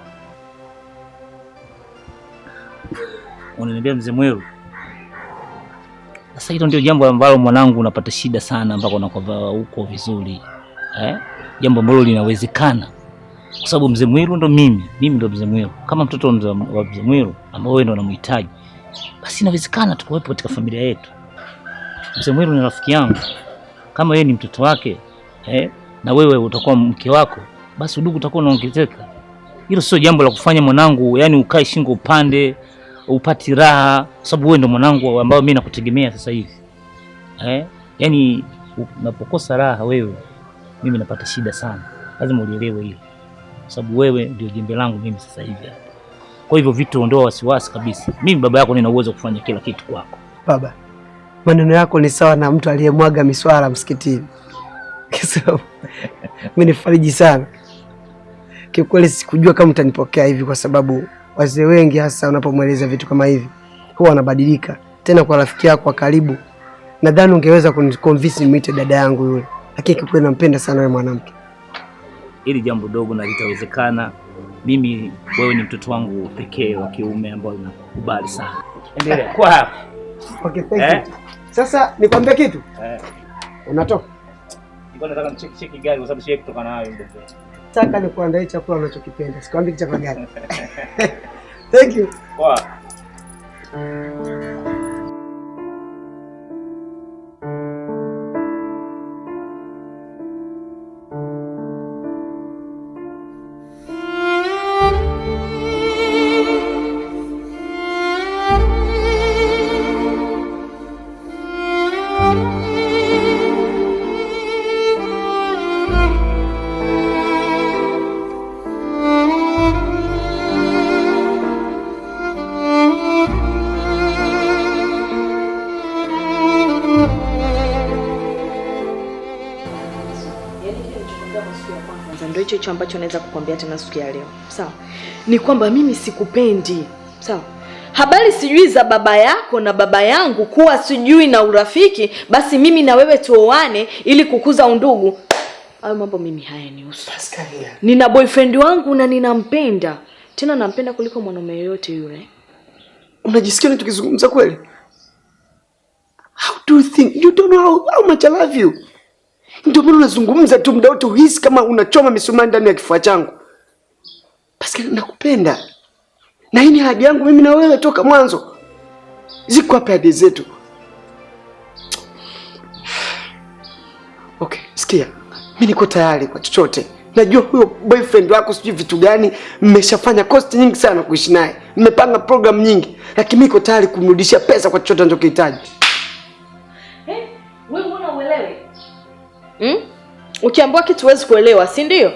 Speaker 2: Unaniambia Mzee Mweru? Sasa hilo ndio jambo ambalo mwanangu unapata shida sana mpaka unakuwa huko vizuri. Jambo ambalo linawezekana. Kwa sababu Mzee Mweru ndo mimi ndo Mzee Mweru. Kama mtoto wa Mzee Mweru ambao wewe ndo unamhitaji, basi inawezekana tukuwepo katika familia yetu. Mzee Mweru ni rafiki yangu. Kama wewe ni mtoto wake, na wewe utakuwa mke wako, basi udugu utakuwa unaongezeka. Hilo sio jambo la kufanya mwanangu, yani ukae shingo upande, upati raha, kwa sababu wewe ndo mwanangu ambao mimi nakutegemea sasa hivi. Yani unapokosa raha wewe, mimi napata shida sana. Lazima ulielewe hilo. Kwa sababu wewe ndio jembe langu mimi sasa hivi. Kwa hivyo vitu ondoa wasiwasi kabisa. Mimi baba yako nina uwezo wa kufanya kila kitu kwako.
Speaker 3: Baba, maneno yako ni sawa na mtu aliyemwaga miswala msikitini. Kisha mimi nifariji sana. Kiukweli sikujua kama utanipokea hivi kwa sababu wazee wengi hasa unapomweleza vitu kama hivi huwa wanabadilika. Tena kwa rafiki yako wa karibu. Nadhani ungeweza kuniconvince nimuite dada yangu yule. Lakini kiukweli nampenda sana wewe mwanamke.
Speaker 2: Ili jambo dogo na litawezekana. Mimi wewe ni mtoto wangu pekee wa kiume ambao nakukubali sana. Endelea kwa hapa.
Speaker 3: Okay, thank you. Sasa nikwambie kitu? Unatoka?
Speaker 2: Niko nataka nicheki gari kwa sababu siwezi kutoka nayo ndio.
Speaker 3: Nataka nikuandae chakula unachokipenda. Sikwambii chakula gani. Thank you.
Speaker 2: Poa.
Speaker 7: Ndio hicho ambacho naweza kukwambia tena siku ya leo. Sawa? Ni kwamba mimi sikupendi. Sawa? Habari sijui za baba yako na baba yangu kuwa sijui na urafiki, basi mimi na wewe tuoane ili kukuza undugu. Hayo mambo mimi hayanihusu. Nina boyfriend wangu na ninampenda. Tena nampenda kuliko mwanaume yoyote yule.
Speaker 3: Unajisikia ni tukizungumza kweli? How do you think? You don't know how much I love you. Ndio maana unazungumza tu muda wote uhisi kama unachoma misumari ndani ya kifua changu. Basi nakupenda. Na hii ni ahadi yangu mimi na wewe toka mwanzo. Ziko hapa ahadi zetu. Sikia, mimi niko tayari kwa chochote. Najua huyo boyfriend wako sijui vitu gani, mmeshafanya cost nyingi sana kuishi naye. Mmepanga program nyingi, lakini mimi niko tayari kumrudishia pesa kwa chochote anachokihitaji.
Speaker 7: Wewe mbona uelewe? Ukiambiwa kitu huwezi kuelewa, si ndio?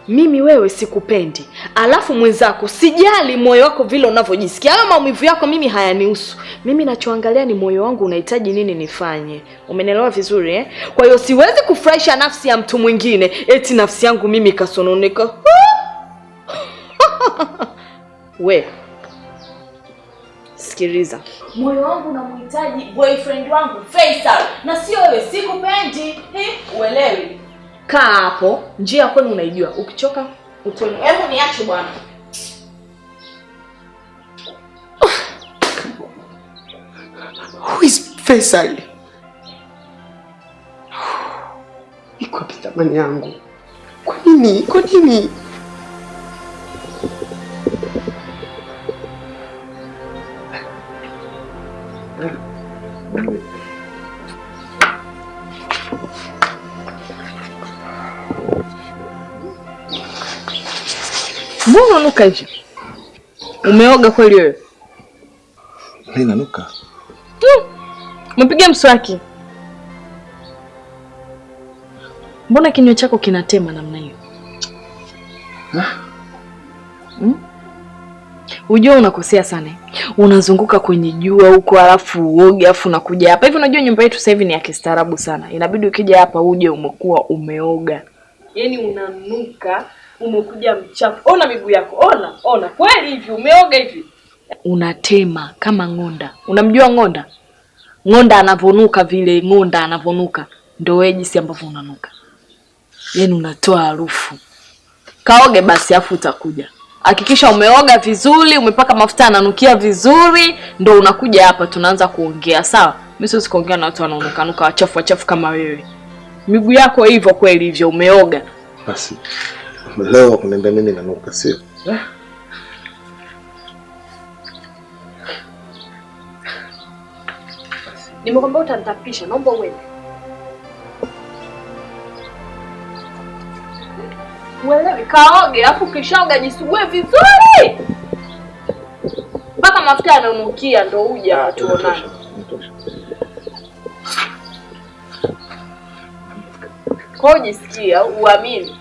Speaker 7: Mimi wewe sikupendi. Alafu mwenzako sijali moyo wako vile unavyojisikia. Hayo maumivu yako mimi hayanihusu. Mimi nachoangalia ni moyo wangu unahitaji nini nifanye. Umenielewa vizuri eh? Kwa hiyo siwezi kufurahisha nafsi ya mtu mwingine eti nafsi yangu mimi kasononeka. We. Sikiliza. Moyo wangu unamhitaji boyfriend wangu Faisal na sio wewe, sikupendi. Uelewi? Kaa hapo, njia kwenu unaijua. Ukichoka utoni. Hebu niache bwana.
Speaker 3: Who is Faisal? Iko wapi thamani yangu? Kwa nini? Kwa nini?
Speaker 7: Mbona unanuka hivyo? Umeoga kweli wewe?
Speaker 5: Mimi nanuka.
Speaker 7: Umepiga mswaki. Mbona kinywa chako kinatema namna hiyo? Unajua unakosea sana. Unazunguka kwenye jua huko alafu uoge alafu unakuja hapa. Hivi unajua nyumba yetu sasa hivi ni ya kistaarabu sana. Inabidi ukija hapa uje umekuwa umeoga. Yaani unanuka, umekuja mchafu. Ona miguu yako. Ona. Kweli hivi umeoga hivi. Unatema kama ng'onda. Unamjua ng'onda? Ng'onda anavonuka vile ng'onda anavonuka. Ndio wewe jinsi ambavyo unanuka. Yaani unatoa harufu. Kaoge basi afu utakuja. Hakikisha umeoga vizuri, umepaka mafuta yananukia vizuri, ndio unakuja hapa tunaanza kuongea, sawa? Mimi siwezi kuongea na watu wanaonuka wachafu kama wewe. Miguu yako hivyo kweli hivyo umeoga.
Speaker 5: Basi. Leo kuniambia mimi nanuka, sio?
Speaker 7: Nimekwambia utanitapisha, naomba uende. Uelewi, kaoge, afu kishaoga jisugue vizuri. Mpaka mafuta yananukia ndo uje hapa tuonane. Kwa jisikia, uamini.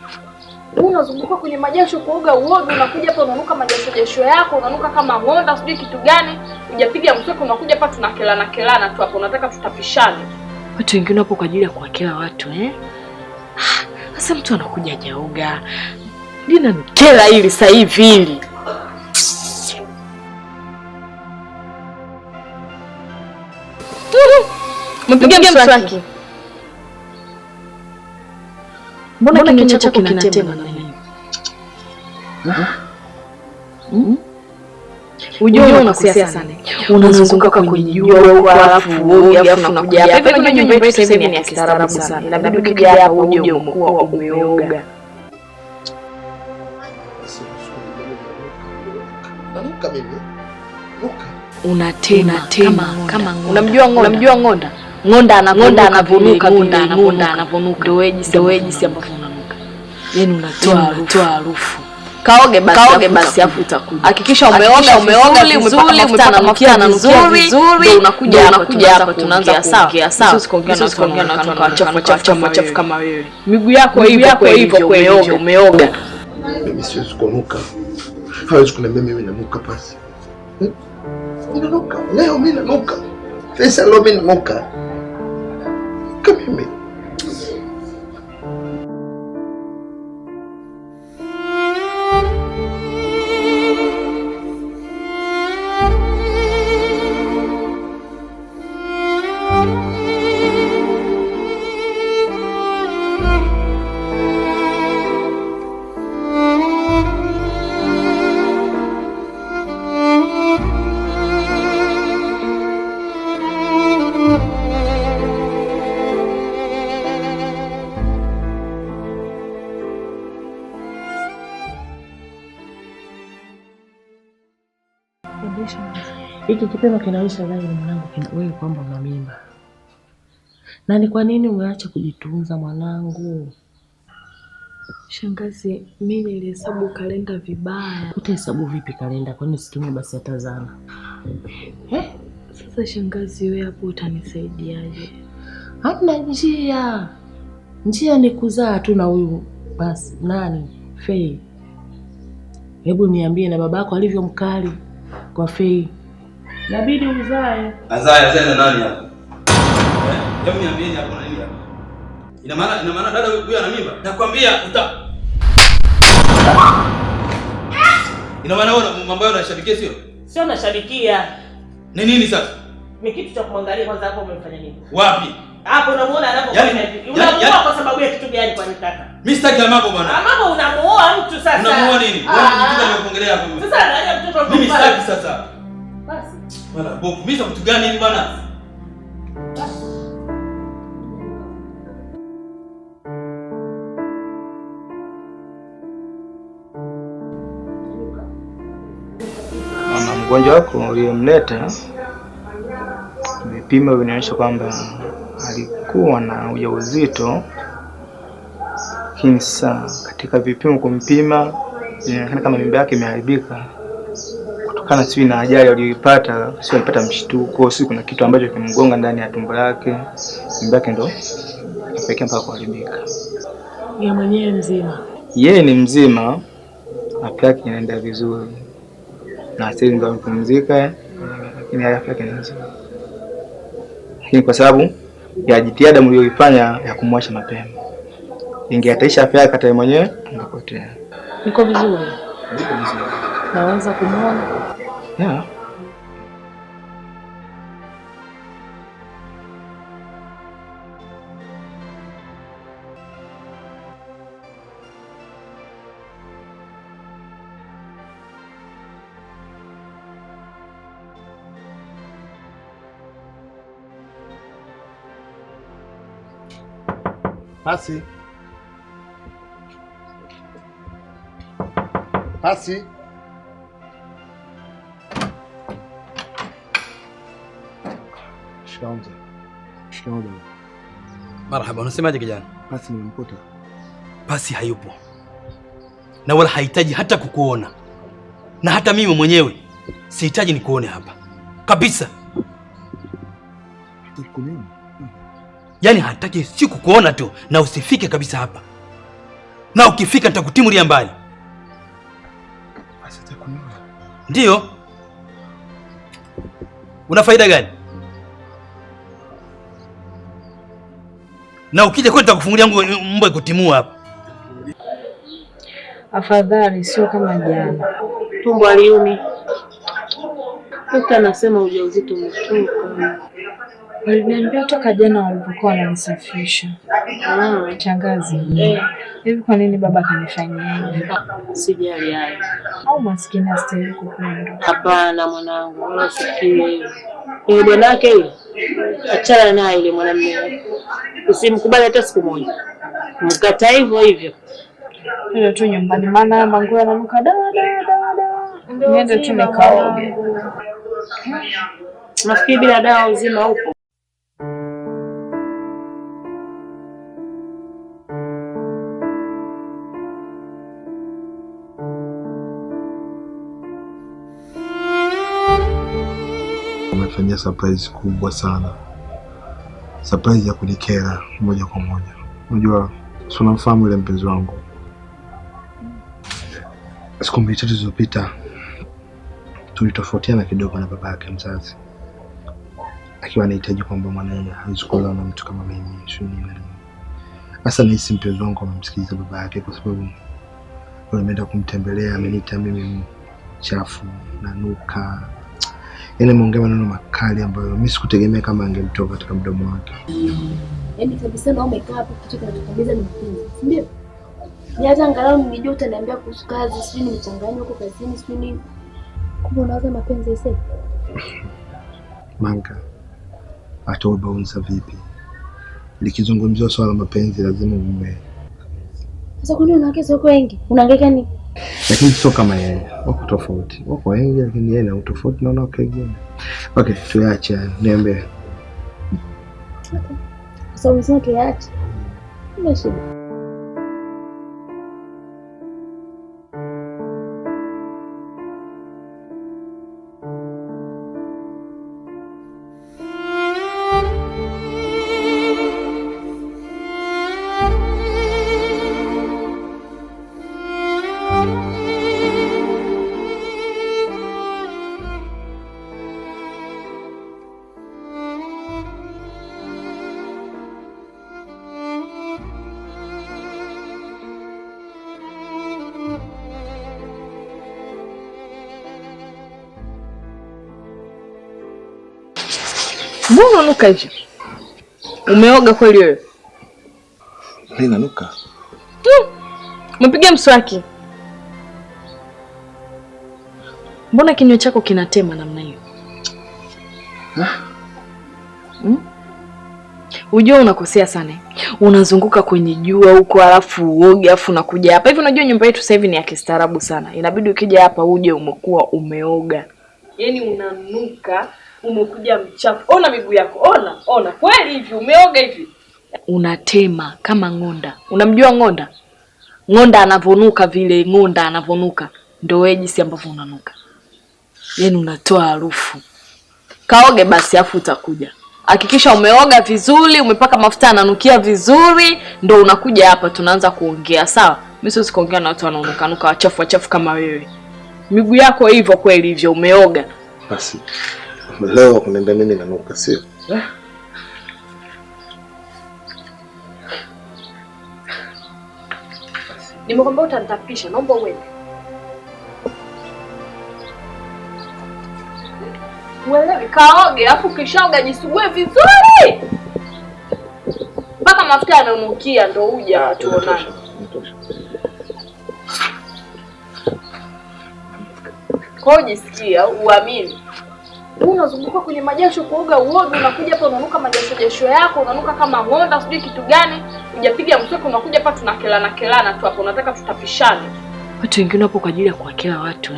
Speaker 7: Unazunguka kwenye majasho kuoga uoge, unakuja hapa unanuka majasho yako, unanuka kama ng'onda, sijui kitu gani. Hujapiga mswaki unakuja hapa tunakelana tu hapo, unataka tutapishane. Watu wengine hapo kwa ajili ya kuwakela watu, Sasa mtu anakuja hajaoga. Lina nikela hili sasa hivi hili. Mpiga mswaki. Mbona kinywa chako kinatema na nini? Unajua unakosea sana. Unazunguka kwenye jua huko alafu uoge alafu unakuja hapa. Hivi unajua nyumba yetu sasa ni ya kistaarabu sana. Inabidi ukija hapa uje umekuwa umeoga.
Speaker 5: Nanuka mimi. Nuka.
Speaker 7: Unatema kama unamjua ng'onda? Ng'onda anavonuka ng'onda anavonuka. Ndio wewe jinsi ambavyo unanuka. Yaani unatoa harufu. Kaoge basi afu utakuja. Hakikisha umeoga vizuri, umepaka mafuta yananukia vizuri, ndio unakuja hapa tunaanza kuongea, sawa? Sisi kuongea na watu wachafu kama wewe. Miguu yako hivyo kweli umeoga.
Speaker 5: Mimi siwezi kunuka. Hawezi kuniambia mimi nanuka basi. Nanuka. Leo mimi nanuka. Faisal leo mimi nanuka. Kama mimi.
Speaker 8: Hiki kipimo kinaonyesha dhahiri mwanangu wewe kwamba una mimba. Na ni kwa nini umeacha kujitunza mwanangu?
Speaker 4: Shangazi, mimi nilihesabu kalenda vibaya.
Speaker 8: Utahesabu vipi kalenda? Kwani usitumie basi atazana?
Speaker 4: Sasa shangazi, wewe hapo utanisaidiaje?
Speaker 8: Hamna njia. Njia ni kuzaa tu na huyu basi nani? Fei. Hebu niambie na babako alivyo mkali kwa Fei. Inabidi uzae.
Speaker 1: Azae na nani hapa? Hebu niambieni hapo na nini hapa? Ina maana dada huyu ana mimba? Nakwambia Ina maana wewe mambo yako unashabikia sio?
Speaker 8: Sio nashabikia.
Speaker 1: Ni nini sasa?
Speaker 8: Ni kitu cha kumwangalia kwanza hapo umefanya nini?
Speaker 1: Wapi?
Speaker 8: Hapo unamuona anapofanya hivi. Unamuoa kwa sababu ya kitu gani kwa nikaka?
Speaker 1: Mimi sitaki mambo bwana.
Speaker 8: Mama unamuoa mtu sasa.
Speaker 1: Unamuoa nini? Wewe unajikuta nimekuongelea hapo.
Speaker 8: Sasa angalia mtoto wa
Speaker 1: mimi sitaki sasa.
Speaker 8: Basi.
Speaker 1: Bwana, bovu mimi kitu gani hivi bwana?
Speaker 9: Mama, mgonjwa wako uliyemleta vipimo vinaonyesha kwamba alikuwa na ujauzito, lakini sasa katika vipimo kumpima inaonekana kama mimba yake imeharibika kutokana sio na ajali aliyoipata, sio alipata mshtuko, sio kuna kitu ambacho kimgonga ndani ya tumbo lake, mimba yake ndo ikapelekea mpaka kuharibika.
Speaker 8: Yeye mwenyewe mzima?
Speaker 9: Yeye ni mzima, afya yake inaenda vizuri na sasa ndio amepumzika, lakini afya yake ni nzuri. Lakini kwa sababu ya jitihada mlioifanya ya kumwacha mapema, ingehataisha afya yake hata mwenyewe angepotea.
Speaker 8: Niko vizuri.
Speaker 9: Niko vizuri.
Speaker 8: Naweza kumuona?
Speaker 9: Yeah.
Speaker 5: Pasi. Pasi. Shikamoo. Shikamoo.
Speaker 1: Marhaba, unasemaje kijana?
Speaker 5: Pasi nimemkuta.
Speaker 1: Pasi hayupo. Na wala hahitaji hata kukuona. Na hata mimi mwenyewe sihitaji nikuone hapa. Kabisa.
Speaker 5: Tukumeni.
Speaker 1: Yaani hataki si kukuona tu na usifike kabisa hapa. Na ukifika nitakutimulia mbali.
Speaker 5: Basi takumeni.
Speaker 1: Ndio. Una faida gani? Na ukija kwetu nitakufungulia mbwa ikutimua hapa.
Speaker 4: Afadhali sio kama jana.
Speaker 8: Tumbo aliumi. Dokta anasema ujauzito umetoka.
Speaker 4: Waliniambia toka jana walipokuwa wananisafisha. Shangazi. Hivi kwa nini baba kanifanyia hivi?
Speaker 8: Sijali hayo.
Speaker 4: Au maskini astahili kupendwa?
Speaker 8: Hapana mwanangu, wala usifikirie hivyo. Yule bwanake yule, achana naye yule mwanamume. Usimkubali hata siku moja. Mkata hivyo hivyo.
Speaker 4: Ndio tu nyumbani maana manguo yananuka dawa. Niende tu nikaoge.
Speaker 8: Nafikiri bila dawa uzima upo.
Speaker 5: Umefanyia surprise kubwa sana. Surprise ya kunikera moja kwa moja. Unajua, si unamfahamu ile mpenzi wangu. Siku mbili tatu zilizopita tulitofautiana kidogo na baba yake mzazi. Akiwa anahitaji kwamba mwanae hawezi kuolewa na mtu kama mimi, sio nini. Sasa nahisi mpenzi wangu amemsikiliza baba yake kwa sababu ameenda kumtembelea, ameniita mimi chafu na nuka. Yaani ameongea maneno makali ambayo mimi sikutegemea kama angemtoka katika mdomo wake.
Speaker 6: Yaani kabisa na umekaa hapo kitu kinachokabisa ni mpenzi. Ndio. Ni hata angalau ningejua utaniambia kuhusu kazi, sijui nimechanganya huko kazini, sijui nini. Kumbe unawaza mapenzi sasa.
Speaker 5: Manga. Hata ubaunza vipi? Likizungumziwa swala mapenzi lazima ume.
Speaker 6: Sasa kwa nini wanawake sio wengi? Unahangaika nini?
Speaker 5: Lakini sio kama yeye. Wako tofauti. Wako wengi lakini yeye ana tofauti na wanawake wengine. Okay, tuache niambie.
Speaker 6: Okay.
Speaker 4: sau zake acha. Ndio shida. Mbona unanuka hivyo? Umeoga kweli wewe?
Speaker 5: Mimi nanuka.
Speaker 4: Umepiga mswaki. Mbona kinywa chako kinatema namna hiyo? Unajua unakosea sana. Unazunguka kwenye jua huko alafu uoge alafu unakuja hapa. Hivi unajua nyumba yetu sasa hivi ni ya kistaarabu sana. Inabidi ukija hapa uje umekuwa umeoga. Yaani unanuka, umekuja mchafu. Ona miguu yako. Ona. Kweli hivi umeoga hivi. Unatema kama ng'onda. Unamjua ng'onda? Ng'onda anavonuka vile ng'onda anavonuka. Ndio wewe jinsi ambavyo unanuka. Yaani unatoa harufu. Kaoge basi afu utakuja. Hakikisha umeoga vizuri, umepaka mafuta yananukia vizuri, ndio unakuja hapa tunaanza kuongea, sawa? Mimi siwezi kuongea na watu wanaonuka wachafu kama wewe. Miguu yako hivyo kweli hivyo umeoga.
Speaker 5: Basi. Leo kunaenda mimi nanuka sio?
Speaker 4: Nimekwambia utanitapisha, naomba uende. Wewe kaoge, afu kishaoga jisugue vizuri. Paka mafuta yananukia ndio uje tuonane. Kwa jisikia uamini. Unazunguka kwenye majasho kuoga uoge, unakuja hapa unanuka majasho yako, unanuka kama ng'onda sijui kitu gani. Hujapiga mswaki unakuja hapa tunakelana tu hapo, unataka tutapishane. Watu wengine hapo kwa ajili ya kuwakela watu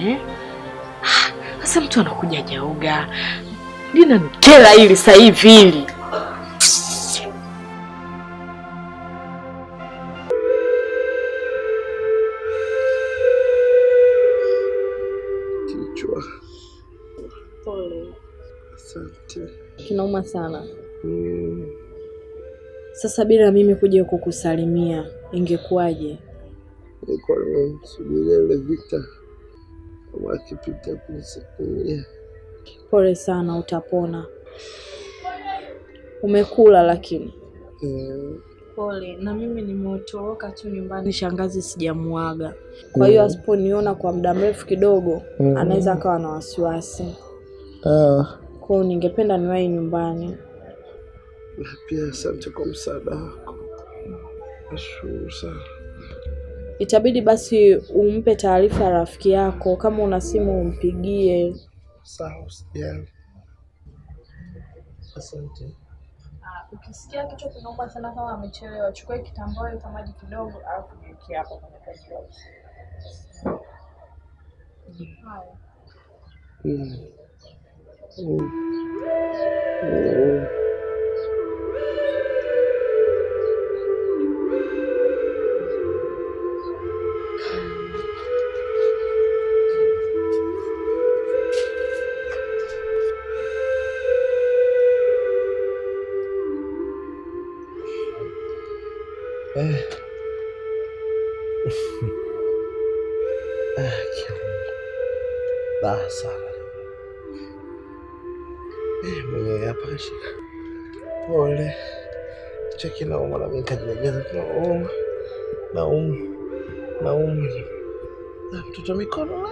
Speaker 4: Sasa mtu anakuja hajaoga. Nina nikela hili sasa hivi hili.
Speaker 5: Kichwa.
Speaker 4: Pole.
Speaker 5: Asante.
Speaker 4: Kinauma sana. Sasa bila mimi kuja kukusalimia ingekuwaje?
Speaker 5: Nilikuwa nimemsubiria ile Victor. Wakipita kunisikia.
Speaker 4: Pole sana, utapona. Umekula lakini. Pole, na mimi nimetoroka tu nyumbani, shangazi sijamuaga. Kwa hiyo asiponiona kwa muda mrefu kidogo, anaweza akawa na wasiwasi. Kwa hiyo ningependa niwahi nyumbani.
Speaker 5: Na pia asante kwa msaada wako. Nashukuru sana.
Speaker 4: Itabidi basi umpe taarifa rafiki yako, kama una simu umpigie.
Speaker 5: Sawa, usijali. Asante.
Speaker 4: Ukisikia kichwa kinauma sana kama amechelewa, chukua kitambaa cha maji kidogo alafu jiweke hapo kwenye kajiwa.
Speaker 5: Basa. Mwenye hapa shika. Pole. Cheki na umu na mimi kajilegeza tunauma. Naumu. Na mtoto mikono.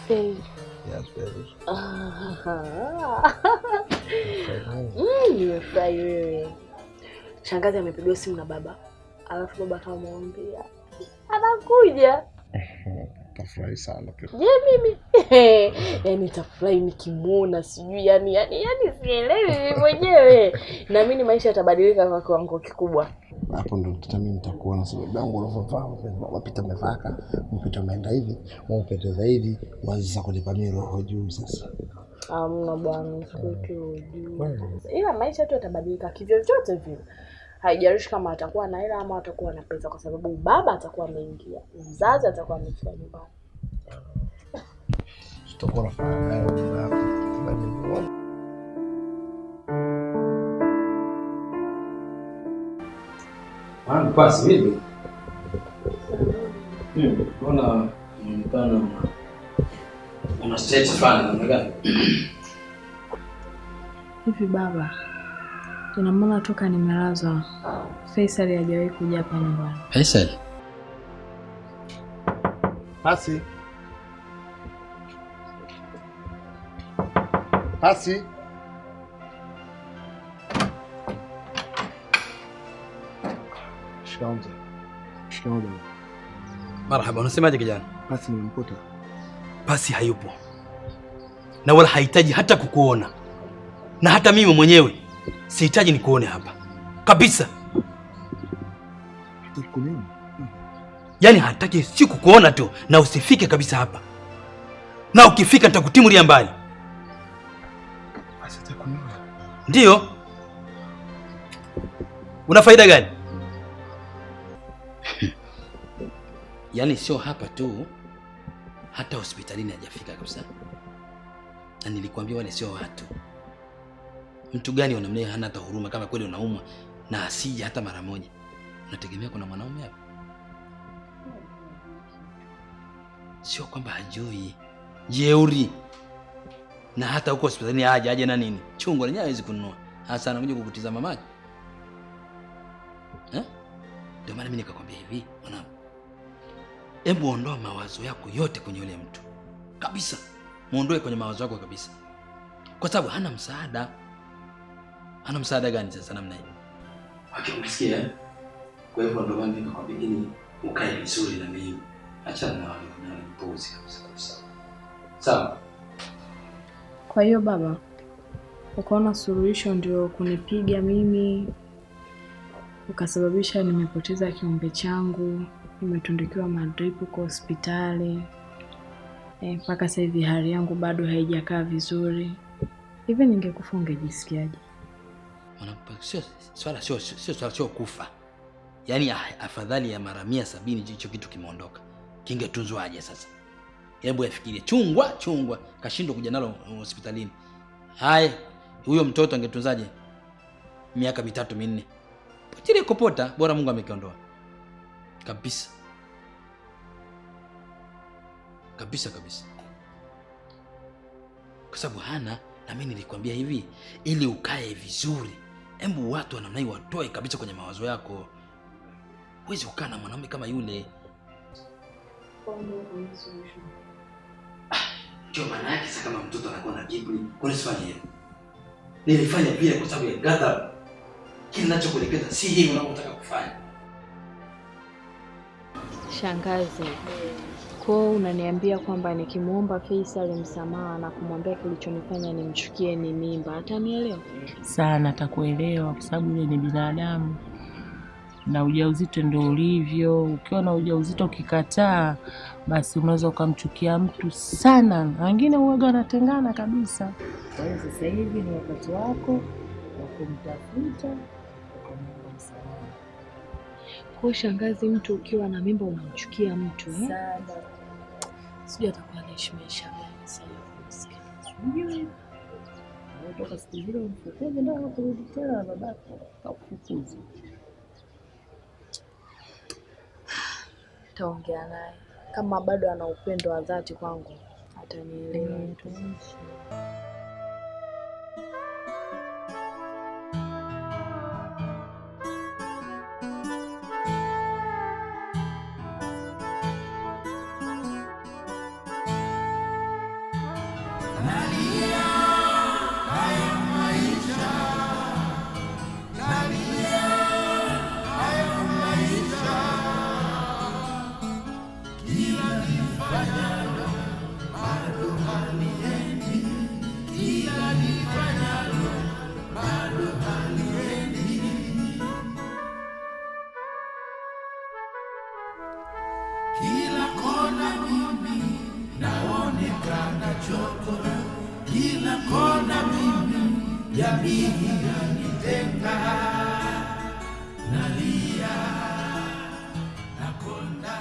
Speaker 4: Hey.
Speaker 5: Yes, baby.
Speaker 4: Nimefurahi wewe. Shangazi amepigiwa simu na baba. Alafu baba akamwambia anakuja.
Speaker 5: Tafurahi sana pia.
Speaker 4: Je, mimi? Yaani tafurahi nikimuona sijui yani sielewi mimi mwenyewe. Na mimi maisha yatabadilika kwa kiwango kikubwa.
Speaker 5: Hapo ndo mimi nitakuona sababu yangu unavyovaa, wapita umevaka, mpita umeenda hivi, umpendeza hivi, waanza kunipa roho juu sasa.
Speaker 4: Hamna bwana, sikutu. Ila maisha tu yatabadilika kivyovyote vile. Haijalishi kama atakuwa na hela ama atakuwa na pesa, kwa sababu baba atakuwa ameingia, mzazi atakuwa amefika nyumbani.
Speaker 5: Tutakuwa nafanya naye baba.
Speaker 1: Pasi vipi? Mbona unaonekana una stress fulani namna gani?
Speaker 4: Hivi baba, ina maana toka nimelazwa Faisal hajawahi kuja hapa nyumbani?
Speaker 1: Faisal?
Speaker 5: Pasi. Pasi. Shikamoo.
Speaker 1: Marhaba, unasemaje kijana?
Speaker 5: Pasi nimemkuta.
Speaker 1: Pasi hayupo. Na wala hahitaji hata kukuona. Na hata mimi mwenyewe sihitaji nikuone hapa. Kabisa.
Speaker 5: Tukunini?
Speaker 1: Yaani hataki si kukuona tu na usifike kabisa hapa. Na ukifika nitakutimulia mbali.
Speaker 5: Basi atakuona.
Speaker 1: Ndio. Una faida gani? Yaani sio hapa tu, hata hospitalini hajafika kabisa. Na nilikwambia wale sio watu. Mtu gani wanamlea hana hata huruma kama kweli unaumwa na asije hata mara moja? Unategemea kuna mwanaume hapa? Sio kwamba hajui. Jeuri. Na hata huko hospitalini aje na nini? Chungu lenyewe hawezi kununua. Hasa anakuja kukutizama macho. Ndio maana mimi nikakwambia hivi, mwanangu. Hebu ondoa mawazo yako yote kwenye yule mtu. Kabisa. Muondoe kwenye mawazo yako kabisa. Kwa sababu hana msaada. Hana msaada gani sasa namna hii? Ukisikia? Kwa hivyo ndio maana nikakwambia ili ukae vizuri na mimi. Achana na wale wanaopuuzi kabisa. Sawa?
Speaker 4: Kwa hiyo baba, ukaona suluhisho ndio kunipiga mimi, ukasababisha nimepoteza kiumbe changu, nimetundikiwa madrip kwa hospitali. Mpaka sasa hivi hali yangu bado haijakaa vizuri. Hivi ningekufa ungejisikiaje?
Speaker 1: Sio kufa. Yaani afadhali ya mara 170 hicho kitu kimeondoka. Kingetunzwaje sasa? Hebu yafikirie. Chungwa kashindwa kuja nalo hospitalini. Hai, huyo mtoto angetunzaje? Miaka 3-4. Potile kopota, bora Mungu amekiondoa. Kabisa. Kwa sababu hana, na mimi nilikwambia hivi, ili ukae vizuri. Hebu watu wanamnai watoe kabisa kwenye mawazo yako. Huwezi kukaa na mwanaume kama yule. Ndio maana yake sasa kama mtoto anakuwa na kiburi, kwa nini sifanye hivyo? Nilifanya vile kwa sababu ya ghadhabu. Kile ninachokuelekeza si hivi unataka kufanya.
Speaker 4: Shangazi, kwa unaniambia kwamba nikimuomba Faisal msamaha na kumwambia kilichonifanya nimchukie ni mimba, atanielewa?
Speaker 8: Sana atakuelewa kwa sababu yule ni binadamu. Na ujauzito ndio ulivyo. Ukiwa na ujauzito ukikataa, basi unaweza ukamchukia mtu sana. Wengine huaga wanatengana kabisa. Kwa hiyo sasa hivi ni wakati wako wa kumtafuta ukamwomba msamaha.
Speaker 4: Kwa shangazi, mtu ukiwa na mimba unamchukia mtu
Speaker 8: sana.
Speaker 4: Sijui atakuwa anaishi maisha gani sasa hivi.
Speaker 8: Sijui. Unatoka siku zile mfukuze ndio kurudi tena na babako akufukuze.
Speaker 4: Taongea naye. Kama bado ana upendo wa dhati kwangu, atanielewa.
Speaker 10: jamii inanitenga, nalia nakonda.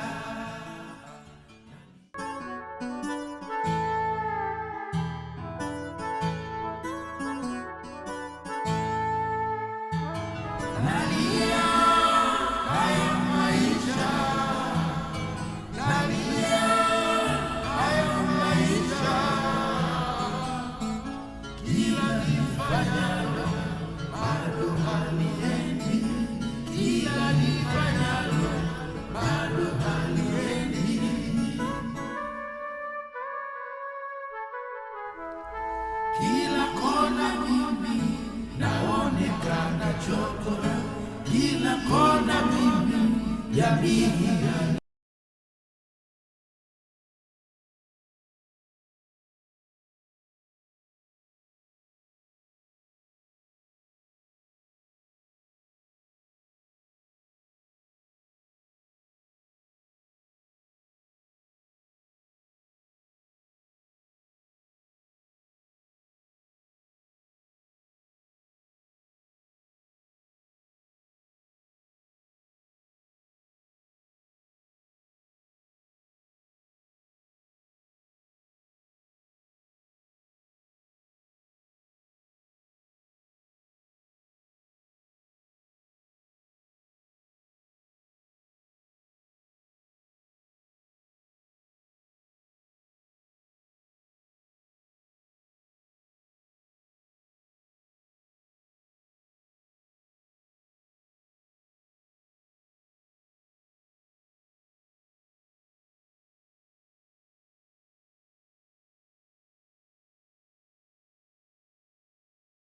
Speaker 10: Nalia haya maisha, nalia haya maisha, kila nifanyalo bado haliendi, kila nifanyalo bado haliendi. Kila kona mimi naonekana chokora, kila kona mimi jamii